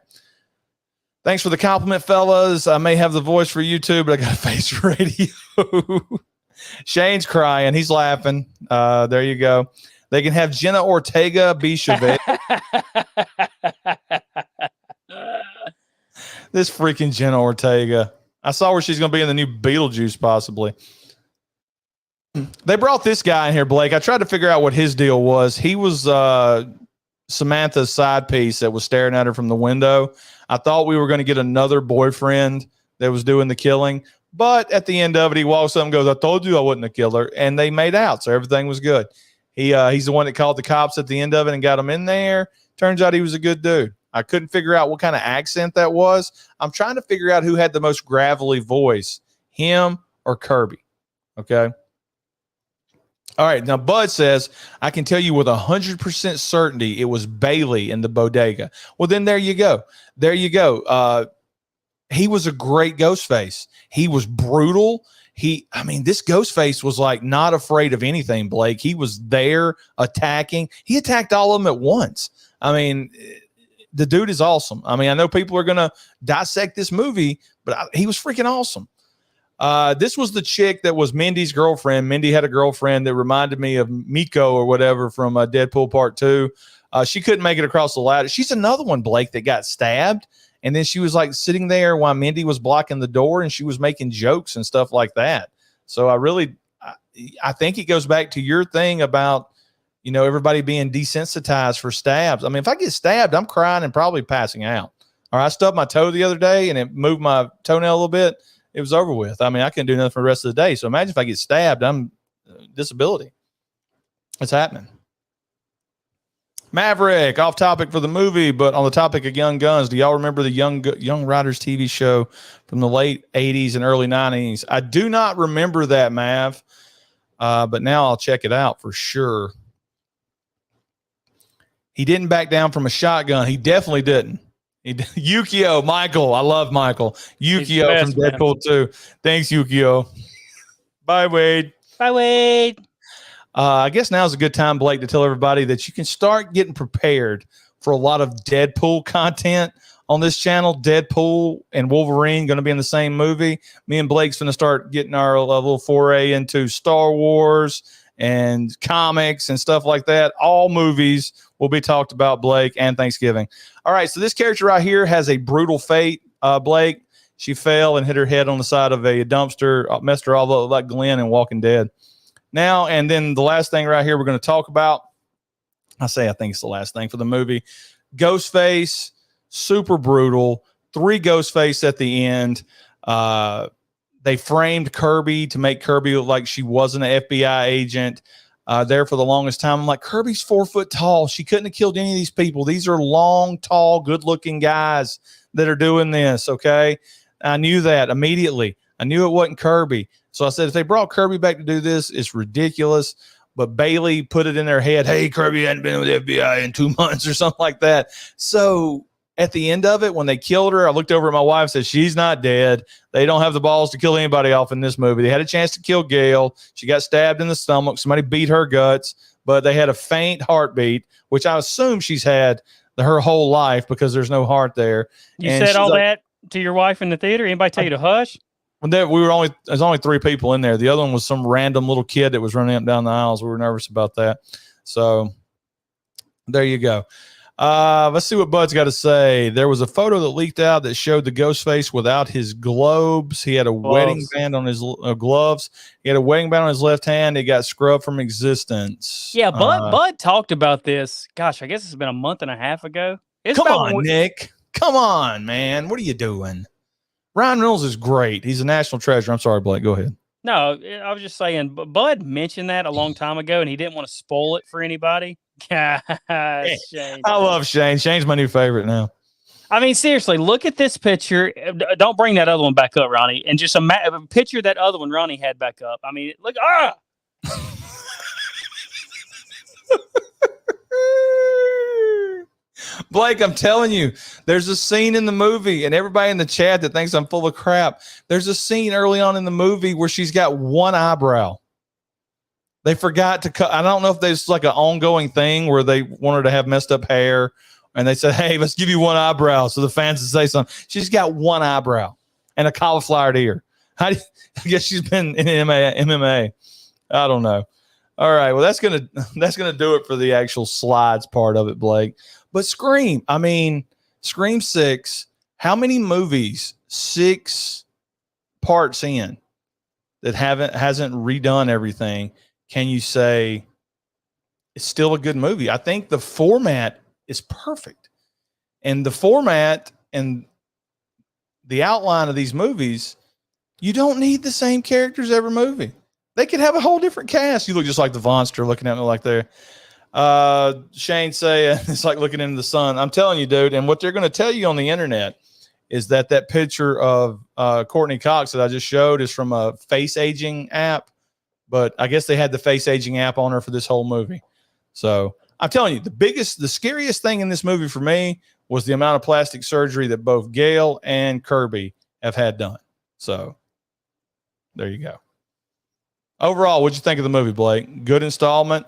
Speaker 1: Thanks for the compliment, fellas. I may have the voice for YouTube, but I got a face for radio. Shane's crying. He's laughing. There you go. They can have Jenna Ortega be Chevette. This freaking Jenna Ortega. I saw where she's going to be in the new Beetlejuice, possibly. They brought this guy in here, Blake. I tried to figure out what his deal was. He was Samantha's side piece that was staring at her from the window. I thought we were going to get another boyfriend that was doing the killing. But at the end of it, he walks up and goes, I told you I wasn't a killer. And they made out, so everything was good. He's the one that called the cops at the end of it and got him in there. Turns out he was a good dude. I couldn't figure out what kind of accent that was. I'm trying to figure out who had the most gravelly voice, him or Kirby. Okay. All right. Now, Bud says, I can tell you with 100% certainty it was Bailey in the bodega. Well, then there you go. There you go. He was a great Ghostface. He was brutal. This Ghostface was like not afraid of anything, Blake. He was there attacking. He attacked all of them at once. I mean, the dude is awesome. I mean, I know people are going to dissect this movie, but he was freaking awesome. This was the chick that was Mindy's girlfriend. Mindy had a girlfriend that reminded me of Miko or whatever from Deadpool Part 2. She couldn't make it across the ladder. She's another one, Blake, that got stabbed. And then she was like sitting there while Mindy was blocking the door and she was making jokes and stuff like that. So I think it goes back to your thing about, everybody being desensitized for stabs. I mean, if I get stabbed, I'm crying and probably passing out. Or I stubbed my toe the other day and it moved my toenail a little bit. It was over with. I mean, I couldn't do nothing for the rest of the day. So imagine if I get stabbed, I'm disability. It's happening. Maverick, off topic for the movie, but on the topic of Young Guns, do y'all remember the Young Riders TV show from the late 80s and early 90s? I do not remember that, Mav, but now I'll check it out for sure. He didn't back down from a shotgun. He definitely didn't. Yukio, Michael. I love Michael. Yukio from Deadpool 2. Thanks, Yukio. Bye, Wade.
Speaker 2: Bye, Wade.
Speaker 1: I guess now's a good time, Blake, to tell everybody that you can start getting prepared for a lot of Deadpool content on this channel. Deadpool and Wolverine going to be in the same movie. Me and Blake's going to start getting our little foray into Star Wars and comics and stuff like that. All movies will be talked about, Blake, and Thanksgiving. All right, so this character right here has a brutal fate, Blake. She fell and hit her head on the side of a dumpster, messed her all up like Glenn in Walking Dead. Now, and then the last thing right here we're going to talk about, I think it's the last thing for the movie, Ghostface, super brutal, 3 Ghostface at the end. They framed Kirby to make Kirby look like she wasn't an FBI agent. there for the longest time. I'm like, Kirby's 4 foot tall. She couldn't have killed any of these people. These are long, tall, good looking guys that are doing this. Okay. I knew that immediately. I knew it wasn't Kirby. So I said, if they brought Kirby back to do this, it's ridiculous. But Bailey put it in their head, hey, Kirby hadn't been with the FBI in 2 months or something like that. So at the end of it, when they killed her, I looked over at my wife and said, she's not dead. They don't have the balls to kill anybody off in this movie. They had a chance to kill Gail. She got stabbed in the stomach. Somebody beat her guts, but they had a faint heartbeat, which I assume she's had her whole life because there's no heart there.
Speaker 2: You said all that to your wife in the theater? Anybody tell you to hush?
Speaker 1: There's only 3 people in there. The other one was some random little kid that was running up and down the aisles. We were nervous about that. So there you go. Let's see what Bud's got to say. There was a photo that leaked out that showed the ghost face without his globes. He had a wedding band on his gloves. He had a wedding band on his left hand. It got scrubbed from existence.
Speaker 2: Yeah, Bud talked about this. Gosh, I guess it's been a month and a half ago.
Speaker 1: Come on, Nick. Come on, man. What are you doing? Ryan Reynolds is great. He's a national treasure. I'm sorry, Blake. Go ahead.
Speaker 2: No, I was just saying, Bud mentioned that a long time ago, and he didn't want to spoil it for anybody. Gosh, Shane.
Speaker 1: I love Shane. Shane's my new favorite now.
Speaker 2: I mean, seriously, look at this picture. Don't bring that other one back up, Ronnie. And just a picture that other one Ronnie had back up. I mean, look.
Speaker 1: Blake, I'm telling you, there's a scene in the movie, and everybody in the chat that thinks I'm full of crap, there's a scene early on in the movie where she's got one eyebrow. They forgot to cut. I don't know if there's like an ongoing thing where they want her to have messed up hair, and they said, hey, let's give you one eyebrow so the fans can say something. She's got one eyebrow and a cauliflower ear. I guess she's been in MMA. I don't know. All right, well, that's gonna do it for the actual slides part of it, Blake. But Scream, I mean, Scream 6, how many movies 6 parts in that hasn't redone everything can you say it's still a good movie? I think the format is perfect. And the format and the outline of these movies, you don't need the same characters every movie. They could have a whole different cast. You look just like the Vonster looking at me like they're Shane say it's like looking into the sun. I'm telling you, dude. And what they're going to tell you on the internet is that picture of Courtney Cox that I just showed is from a face aging app. But I guess they had the face aging app on her for this whole movie. So I'm telling you, the scariest thing in this movie for me was the amount of plastic surgery that both Gail and Kirby have had done. So there you go. Overall, what'd you think of the movie, Blake? Good installment?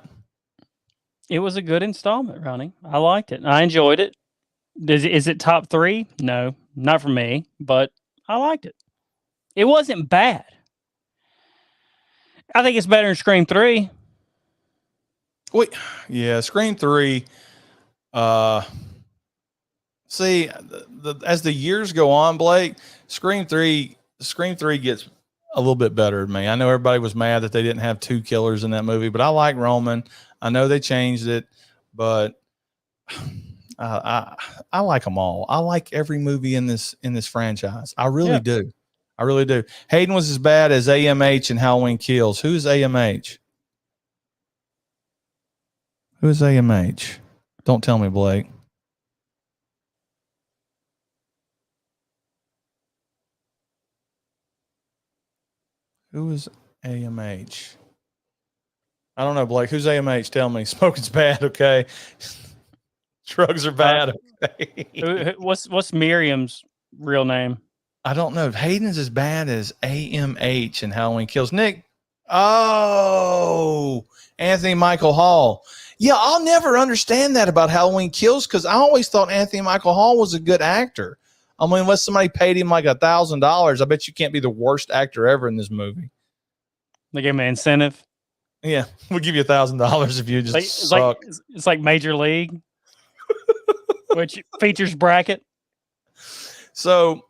Speaker 2: It was a good installment, Ronnie. I liked it. I enjoyed it. Is it top 3? No, not for me, but I liked it. It wasn't bad. I think it's better than Scream 3.
Speaker 1: Wait, yeah, Scream 3. See, as the years go on, Blake, Scream 3 gets a little bit better than me. I know everybody was mad that they didn't have 2 killers in that movie, but I like Roman. I know they changed it, but I like them all. I like every movie in this franchise. I really do. I really do. Hayden was as bad as AMH in Halloween Kills. Who's AMH? Who is AMH? Don't tell me, Blake. Who is AMH? I don't know, Blake. Who's AMH? Tell me. Smoking's bad, okay? Drugs are bad, okay?
Speaker 2: What's Miriam's real name?
Speaker 1: I don't know. Hayden's as bad as AMH in Halloween Kills. Nick. Oh, Anthony Michael Hall. Yeah, I'll never understand that about Halloween Kills because I always thought Anthony Michael Hall was a good actor. I mean, unless somebody paid him like $1,000, I bet you can't be the worst actor ever in this movie.
Speaker 2: They gave him an incentive.
Speaker 1: Yeah, we'll give you $1,000 if you just suck.
Speaker 2: It's like Major League, which features bracket.
Speaker 1: So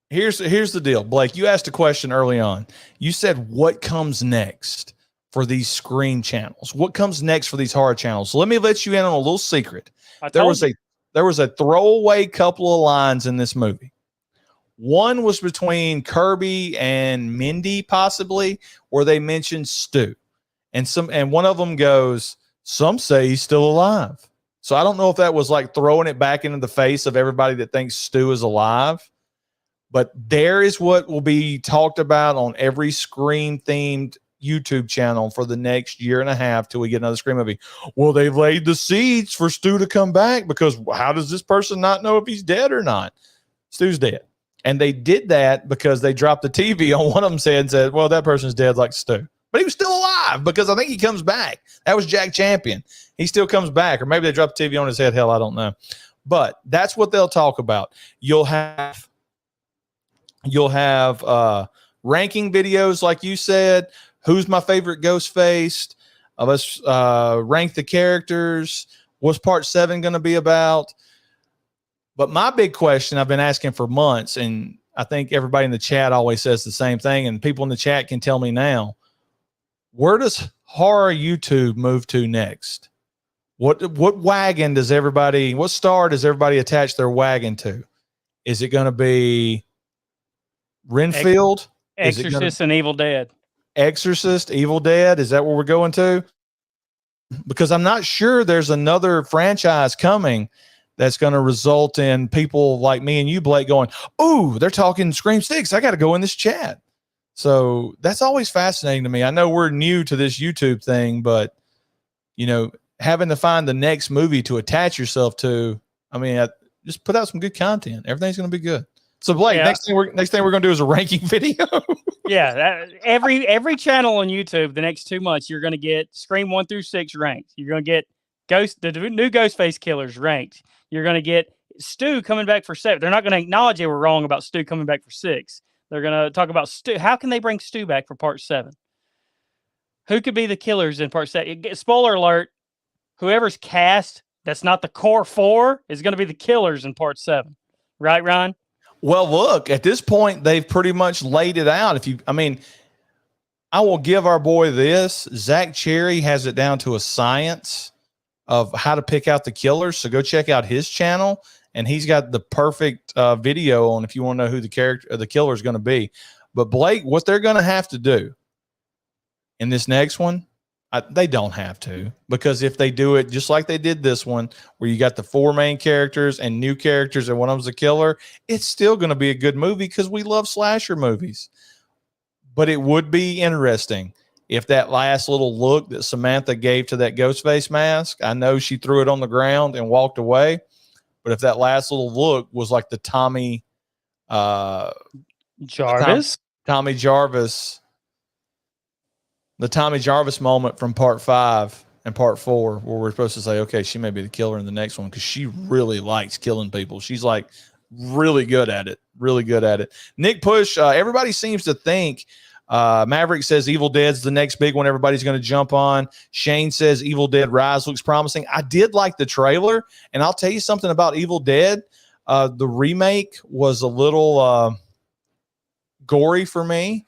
Speaker 1: here's the deal, Blake. You asked a question early on. You said, "What comes next for these Scream channels? What comes next for these horror channels?" So let me let you in on a little secret. There was a throwaway couple of lines in this movie. One was between Kirby and Mindy, possibly, where they mentioned Stu. and one of them goes, some say he's still alive. So I don't know if that was like throwing it back into the face of everybody that thinks Stu is alive. But there is what will be talked about on every Scream-themed YouTube channel for the next year and a half till we get another Scream movie. Well, they've laid the seeds for Stu to come back because how does this person not know if he's dead or not? Stu's dead. And they did that because they dropped the TV on one of them's head and said, well, that person's dead like Stu. But he was still alive because I think he comes back. That was Jack Champion. He still comes back. Or maybe they dropped the TV on his head. Hell, I don't know. But that's what they'll talk about. You'll have ranking videos like you said. Who's my favorite Ghostface? Let's rank the characters. What's part 7 going to be about? But my big question I've been asking for months, and I think everybody in the chat always says the same thing, and people in the chat can tell me now, where does horror YouTube move to next? What wagon does everybody, what star does everybody attach their wagon to? Is it going to be Renfield?
Speaker 2: Exorcist and Evil Dead.
Speaker 1: Exorcist, Evil Dead. Is that what we're going to? Because I'm not sure there's another franchise coming that's going to result in people like me and you, Blake, going, "Ooh, they're talking Scream 6. I got to go in this chat." So that's always fascinating to me. I know we're new to this YouTube thing, but you know, having to find the next movie to attach yourself to, I mean, just put out some good content. Everything's going to be good. So Blake, next thing we're going to do is a ranking video.
Speaker 2: Yeah, every channel on YouTube the next 2 months, you're going to get Scream 1 through 6 ranked. You're going to get the new Ghostface killers ranked. You're going to get Stu coming back for 7. They're not going to acknowledge they were wrong about Stu coming back for 6. They're going to talk about Stu. How can they bring Stu back for part 7? Who could be the killers in part 7? Spoiler alert, whoever's cast that's not the core 4 is going to be the killers in part 7. Right, Ron?
Speaker 1: Well, look, at this point, they've pretty much laid it out. I will give our boy this. Zach Cherry has it down to a science of how to pick out the killers. So go check out his channel, and he's got the perfect video on if you want to know who the killer is going to be. But Blake, what they're going to have to do in this next one, they don't have to, because if they do it just like they did this one, where you got the 4 main characters and new characters and one of them's a killer, it's still going to be a good movie because we love slasher movies. But it would be interesting if that last little look that Samantha gave to that Ghostface mask, I know she threw it on the ground and walked away, but if that last little look was like the Tommy
Speaker 2: Jarvis,
Speaker 1: the Tommy Jarvis moment from part 5 and part 4, where we're supposed to say, okay, she may be the killer in the next one because she really likes killing people. She's like really good at it. Nick Push, everybody seems to think Maverick says Evil Dead's the next big one everybody's going to jump on. Shane says Evil Dead Rise looks promising. I did like the trailer, and I'll tell you something about Evil Dead. The remake was a little gory for me.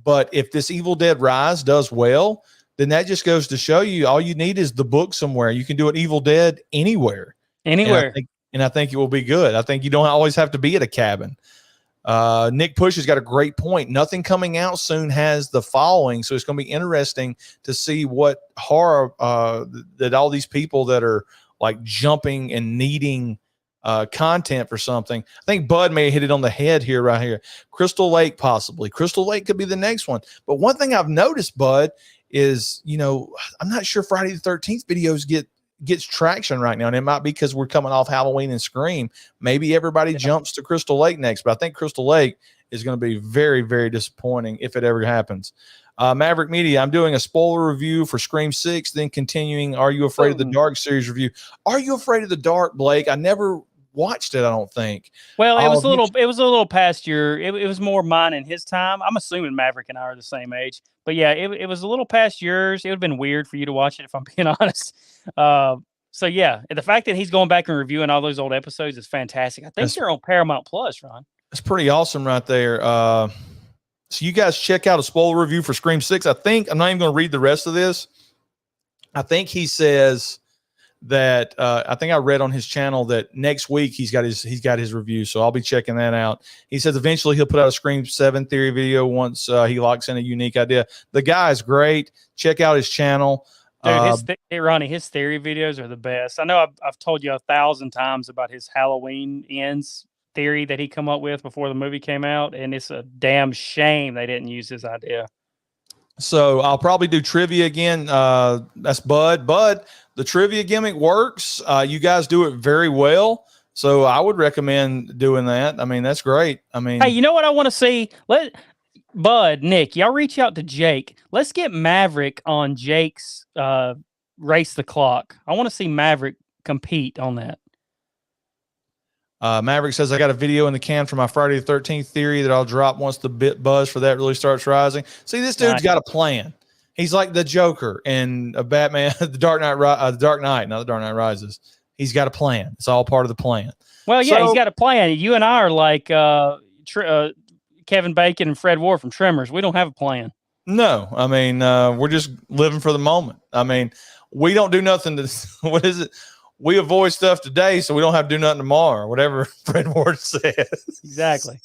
Speaker 1: But if this Evil Dead Rise does well, then that just goes to show you all you need is the book somewhere. You can do an Evil Dead anywhere. And I think it will be good. I think you don't always have to be at a cabin. Nick Push has got a great point. Nothing coming out soon has the following. So it's going to be interesting to see what horror that all these people that are like jumping and needing content for something. I think Bud may have hit it on the head here, right here. Crystal Lake, possibly. Crystal Lake could be the next one. But one thing I've noticed, Bud, is, I'm not sure Friday the 13th videos gets traction right now. And it might be because we're coming off Halloween and Scream. Maybe everybody jumps to Crystal Lake next. But I think Crystal Lake is going to be very, very disappointing if it ever happens. Maverick Media, I'm doing a spoiler review for Scream 6, then continuing Are You Afraid of the Dark series review. Are You Afraid of the Dark, Blake? I never watched it, I don't think.
Speaker 2: Well, it was a little past your, it was more mine and his time. I'm assuming Maverick and I are the same age, but yeah, it was a little past yours. It would have been weird for you to watch it, if I'm being honest. So yeah, the fact that he's going back and reviewing all those old episodes is fantastic. I think they're on Paramount Plus, Ron.
Speaker 1: That's pretty awesome right there. So you guys check out a spoiler review for Scream 6. I think I'm not even going to read the rest of this. I think he says that I think I read on his channel that next week he's got his review, so I'll be checking that out. He says eventually he'll put out a Scream 7 theory video once he locks in a unique idea. The guy is great. Check out his channel.
Speaker 2: Dude, Ronnie, his theory videos are the best. I know I've told you 1,000 times about his Halloween ends theory that he come up with before the movie came out, and it's a damn shame they didn't use his idea.
Speaker 1: So I'll probably do trivia again. That's Bud. Bud, the trivia gimmick works. You guys do it very well. So I would recommend doing that. I mean, that's great. I mean,
Speaker 2: hey, you know what I want to see? Bud, Nick, y'all reach out to Jake. Let's get Maverick on Jake's Race the Clock. I want to see Maverick compete on that.
Speaker 1: Maverick says, I got a video in the can for my Friday the 13th theory that I'll drop once the buzz for that really starts rising. See, this dude's got a plan. He's like the Joker in Batman, the Dark Knight, not the Dark Knight Rises. He's got a plan. It's all part of the plan.
Speaker 2: Well, yeah, he's got a plan. You and I are like Kevin Bacon and Fred Ward from Tremors. We don't have a plan.
Speaker 1: No, I mean, we're just living for the moment. I mean, we don't do nothing to, what is it? We avoid stuff today so we don't have to do nothing tomorrow, whatever Fred Ward says.
Speaker 2: Exactly.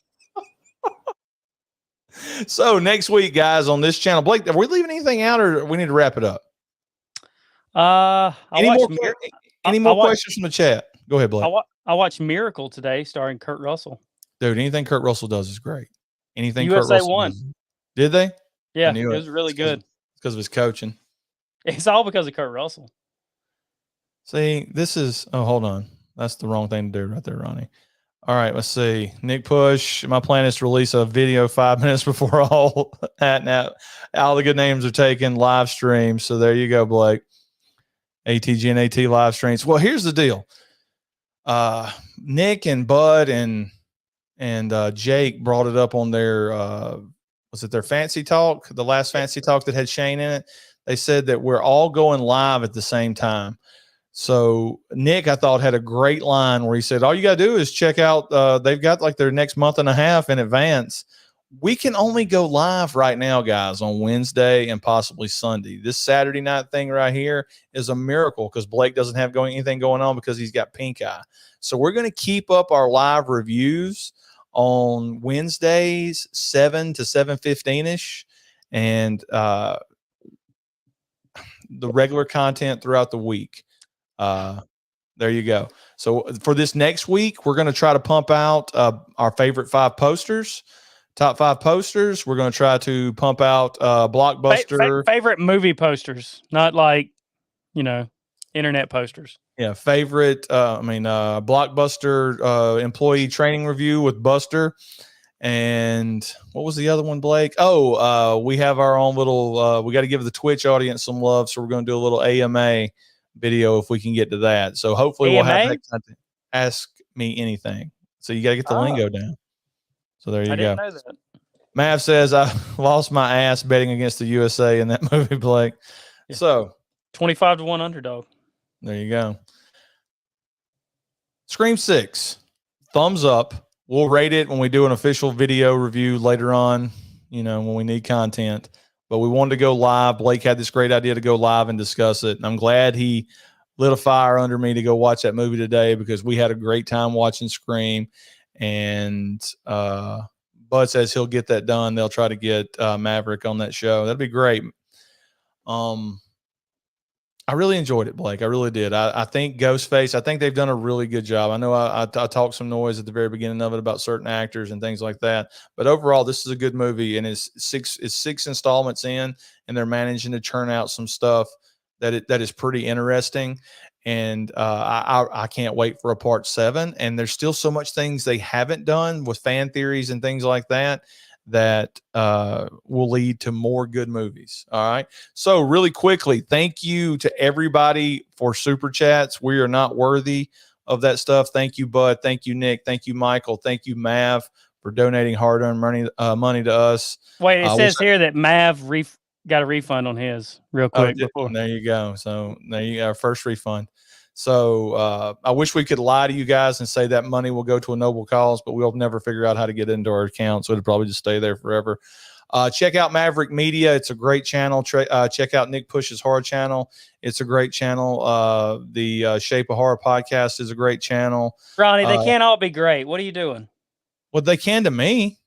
Speaker 1: So next week, guys, on this channel, Blake, are we leaving anything out or we need to wrap it up? Any more questions from the chat? Go ahead, Blake.
Speaker 2: I watched Miracle today starring Kurt Russell.
Speaker 1: Dude, anything Kurt Russell does is great. Anything
Speaker 2: USA
Speaker 1: Kurt Russell
Speaker 2: won.
Speaker 1: does. Did they?
Speaker 2: Yeah, it was really good.
Speaker 1: Because of his coaching.
Speaker 2: It's all because of Kurt Russell.
Speaker 1: See, this is, oh, hold on. That's the wrong thing to do right there, Ronnie. All right, let's see. Nick Push, my plan is to release a video 5 minutes before all the good names are taken, live stream. So there you go, Blake. ATG and AT live streams. Well, here's the deal. Nick and Bud and Jake brought it up on their, was it their Fancy Talk? The last Fancy Talk that had Shane in it. They said that we're all going live at the same time. So Nick, I thought, had a great line where he said, all you got to do is check out, they've got like their next month and a half in advance. We can only go live right now, guys, on Wednesday and possibly Sunday. This Saturday night thing right here is a miracle because Blake doesn't have anything going on because he's got pink eye. So we're going to keep up our live reviews on Wednesdays, 7 to 7:15-ish, and the regular content throughout the week. There you go. So for this next week, we're going to try to pump out our favorite 5 posters, top 5 posters. We're going to try to pump out blockbuster
Speaker 2: favorite movie posters, not like, internet posters.
Speaker 1: Yeah, favorite. Blockbuster employee training review with Buster. And what was the other one, Blake? Oh, we have our own little. We got to give the Twitch audience some love, so we're going to do a little AMA video if we can get to that. So hopefully we'll have that content. Ask me anything. So you got to get the lingo down. So there you go.
Speaker 2: Didn't know that.
Speaker 1: Mav says I lost my ass betting against the USA in that movie, Blake. Yeah. So
Speaker 2: 25-1 underdog.
Speaker 1: There you go. Scream 6, thumbs up. We'll rate it when we do an official video review later on, when we need content. But we wanted to go live. Blake had this great idea to go live and discuss it. And I'm glad he lit a fire under me to go watch that movie today because we had a great time watching Scream. And Bud says he'll get that done. They'll try to get Maverick on that show. That'd be great. I really enjoyed it, Blake. I really did. I think Ghostface, I think they've done a really good job. I know I talked some noise at the very beginning of it about certain actors and things like that. But overall, this is a good movie, and it's six installments in, and they're managing to churn out some stuff that is pretty interesting. And I can't wait for a part 7. And there's still so much things they haven't done with fan theories and things like that will lead to more good movies. All right. So really quickly, thank you to everybody for super chats. We are not worthy of that stuff. Thank you, Bud. Thank you, Nick. Thank you, Michael. Thank you, Mav, for donating hard-earned money to us.
Speaker 2: Wait, it says here that Mav got a refund on his real quick.
Speaker 1: There you go. So there you go, our first refund. So I wish we could lie to you guys and say that money will go to a noble cause, but we'll never figure out how to get into our account. So it'll probably just stay there forever. Check out Maverick Media. It's a great channel. Check out Nick Push's horror channel. It's a great channel. The Shape of Horror podcast is a great channel.
Speaker 2: Ronnie, they can't all be great. What are you doing?
Speaker 1: Well, they can to me.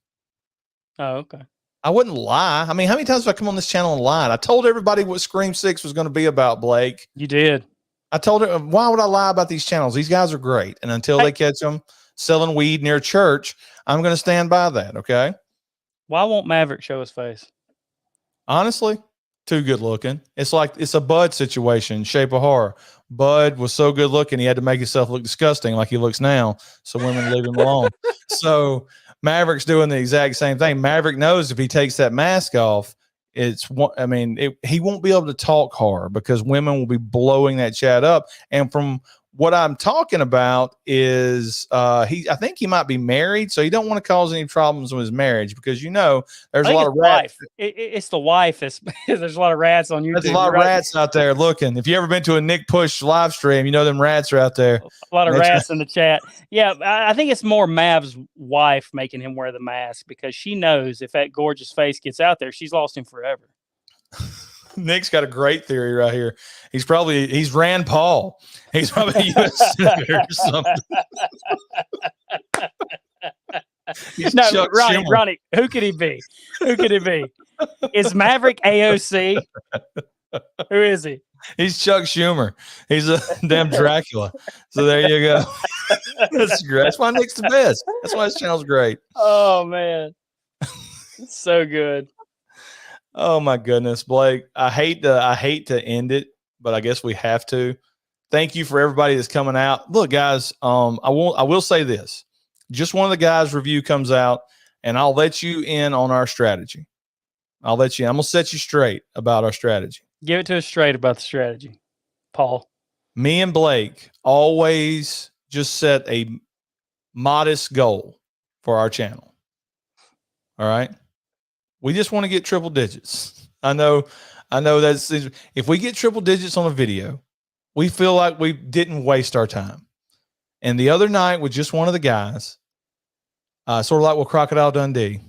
Speaker 2: Oh, okay.
Speaker 1: I wouldn't lie. I mean, how many times have I come on this channel and lied? I told everybody what Scream 6 was going to be about, Blake.
Speaker 2: You did.
Speaker 1: I told her, why would I lie about these channels? These guys are great. And until they catch them selling weed near church, I'm going to stand by that. Okay.
Speaker 2: Why won't Maverick show his face?
Speaker 1: Honestly, too good looking. It's like it's a Bud situation, Shape of Horror. Bud was so good looking, he had to make himself look disgusting like he looks now. So women leave him alone. So Maverick's doing the exact same thing. Maverick knows if he takes that mask off, he won't be able to talk horror because women will be blowing that chat up. And from what I'm talking about is I think he might be married, so he don't want to cause any problems with his marriage because there's a lot of rats.
Speaker 2: It's the wife. There's a lot of rats on YouTube.
Speaker 1: There's a lot of rats out there looking. If you ever been to a Nick Push live stream, them rats are out there.
Speaker 2: A lot of rats in the chat. Yeah, I think it's more Mav's wife making him wear the mask because she knows if that gorgeous face gets out there, she's lost him forever.
Speaker 1: Nick's got a great theory right here. He's Rand Paul. He's probably a U.S. senator or something.
Speaker 2: No, Ronnie, who could he be? Who could he be? Is Maverick AOC? Who is he?
Speaker 1: He's Chuck Schumer. He's a damn Dracula. So there you go. That's great. That's why Nick's the best. That's why his channel's great.
Speaker 2: Oh man, it's so good.
Speaker 1: Oh my goodness, Blake. I hate to end it, but I guess we have to. Thank you for everybody that's coming out. Look, guys, I will say this. Just one of the guys' review comes out, and I'll let you in on our strategy. I'm gonna set you straight about our strategy.
Speaker 2: Give it to us straight about the strategy, Paul.
Speaker 1: Me and Blake always just set a modest goal for our channel. All right. We just want to get triple digits. I know that's if we get triple digits on a video, we feel like we didn't waste our time. And the other night with just one of the guys, sort of like with Crocodile Dundee,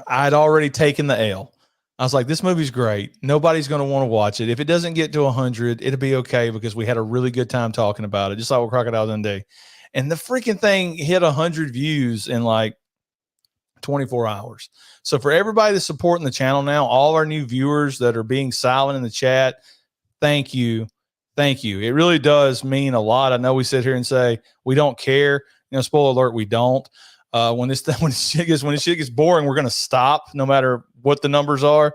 Speaker 1: I'd already taken the L. I was like, this movie's great. Nobody's going to want to watch it. If it doesn't get to 100, it'll be okay because we had a really good time talking about it, just like with Crocodile Dundee. And the freaking thing hit 100 views in like 24 hours. So for everybody that's supporting the channel now, all our new viewers that are being silent in the chat, thank you. Thank you. It really does mean a lot. I know we sit here and say we don't care. Spoiler alert, we don't. When this shit gets boring, we're going to stop no matter what the numbers are.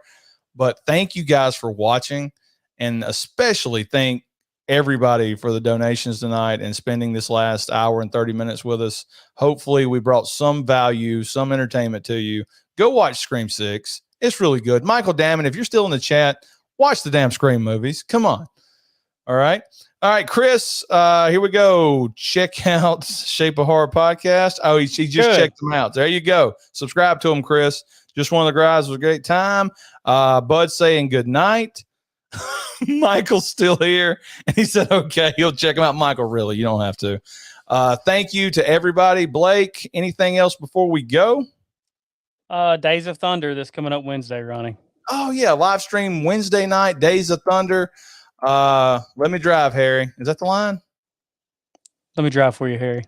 Speaker 1: But thank you guys for watching, and especially thank everybody for the donations tonight and spending this last hour and 30 minutes with us. Hopefully we brought some value, some entertainment to you. Go watch Scream 6. It's really good. Michael Damon, if you're still in the chat, watch the damn Scream movies. Come on. All right. All right, Chris, here we go. Check out Shape of Horror podcast. Oh, he just checked them out. There you go. Subscribe to him, Chris. Just one of the guys. It was a great time. Bud saying good night. Michael's still here, and he said, okay, he'll check him out. Michael, really, you don't have to. Thank you to everybody. Blake, anything else before we go?
Speaker 2: Days of Thunder that's coming up Wednesday, Ronnie.
Speaker 1: Oh, yeah, live stream Wednesday night, Days of Thunder. Let me drive, Harry. Is that the line?
Speaker 2: Let me drive for you, Harry.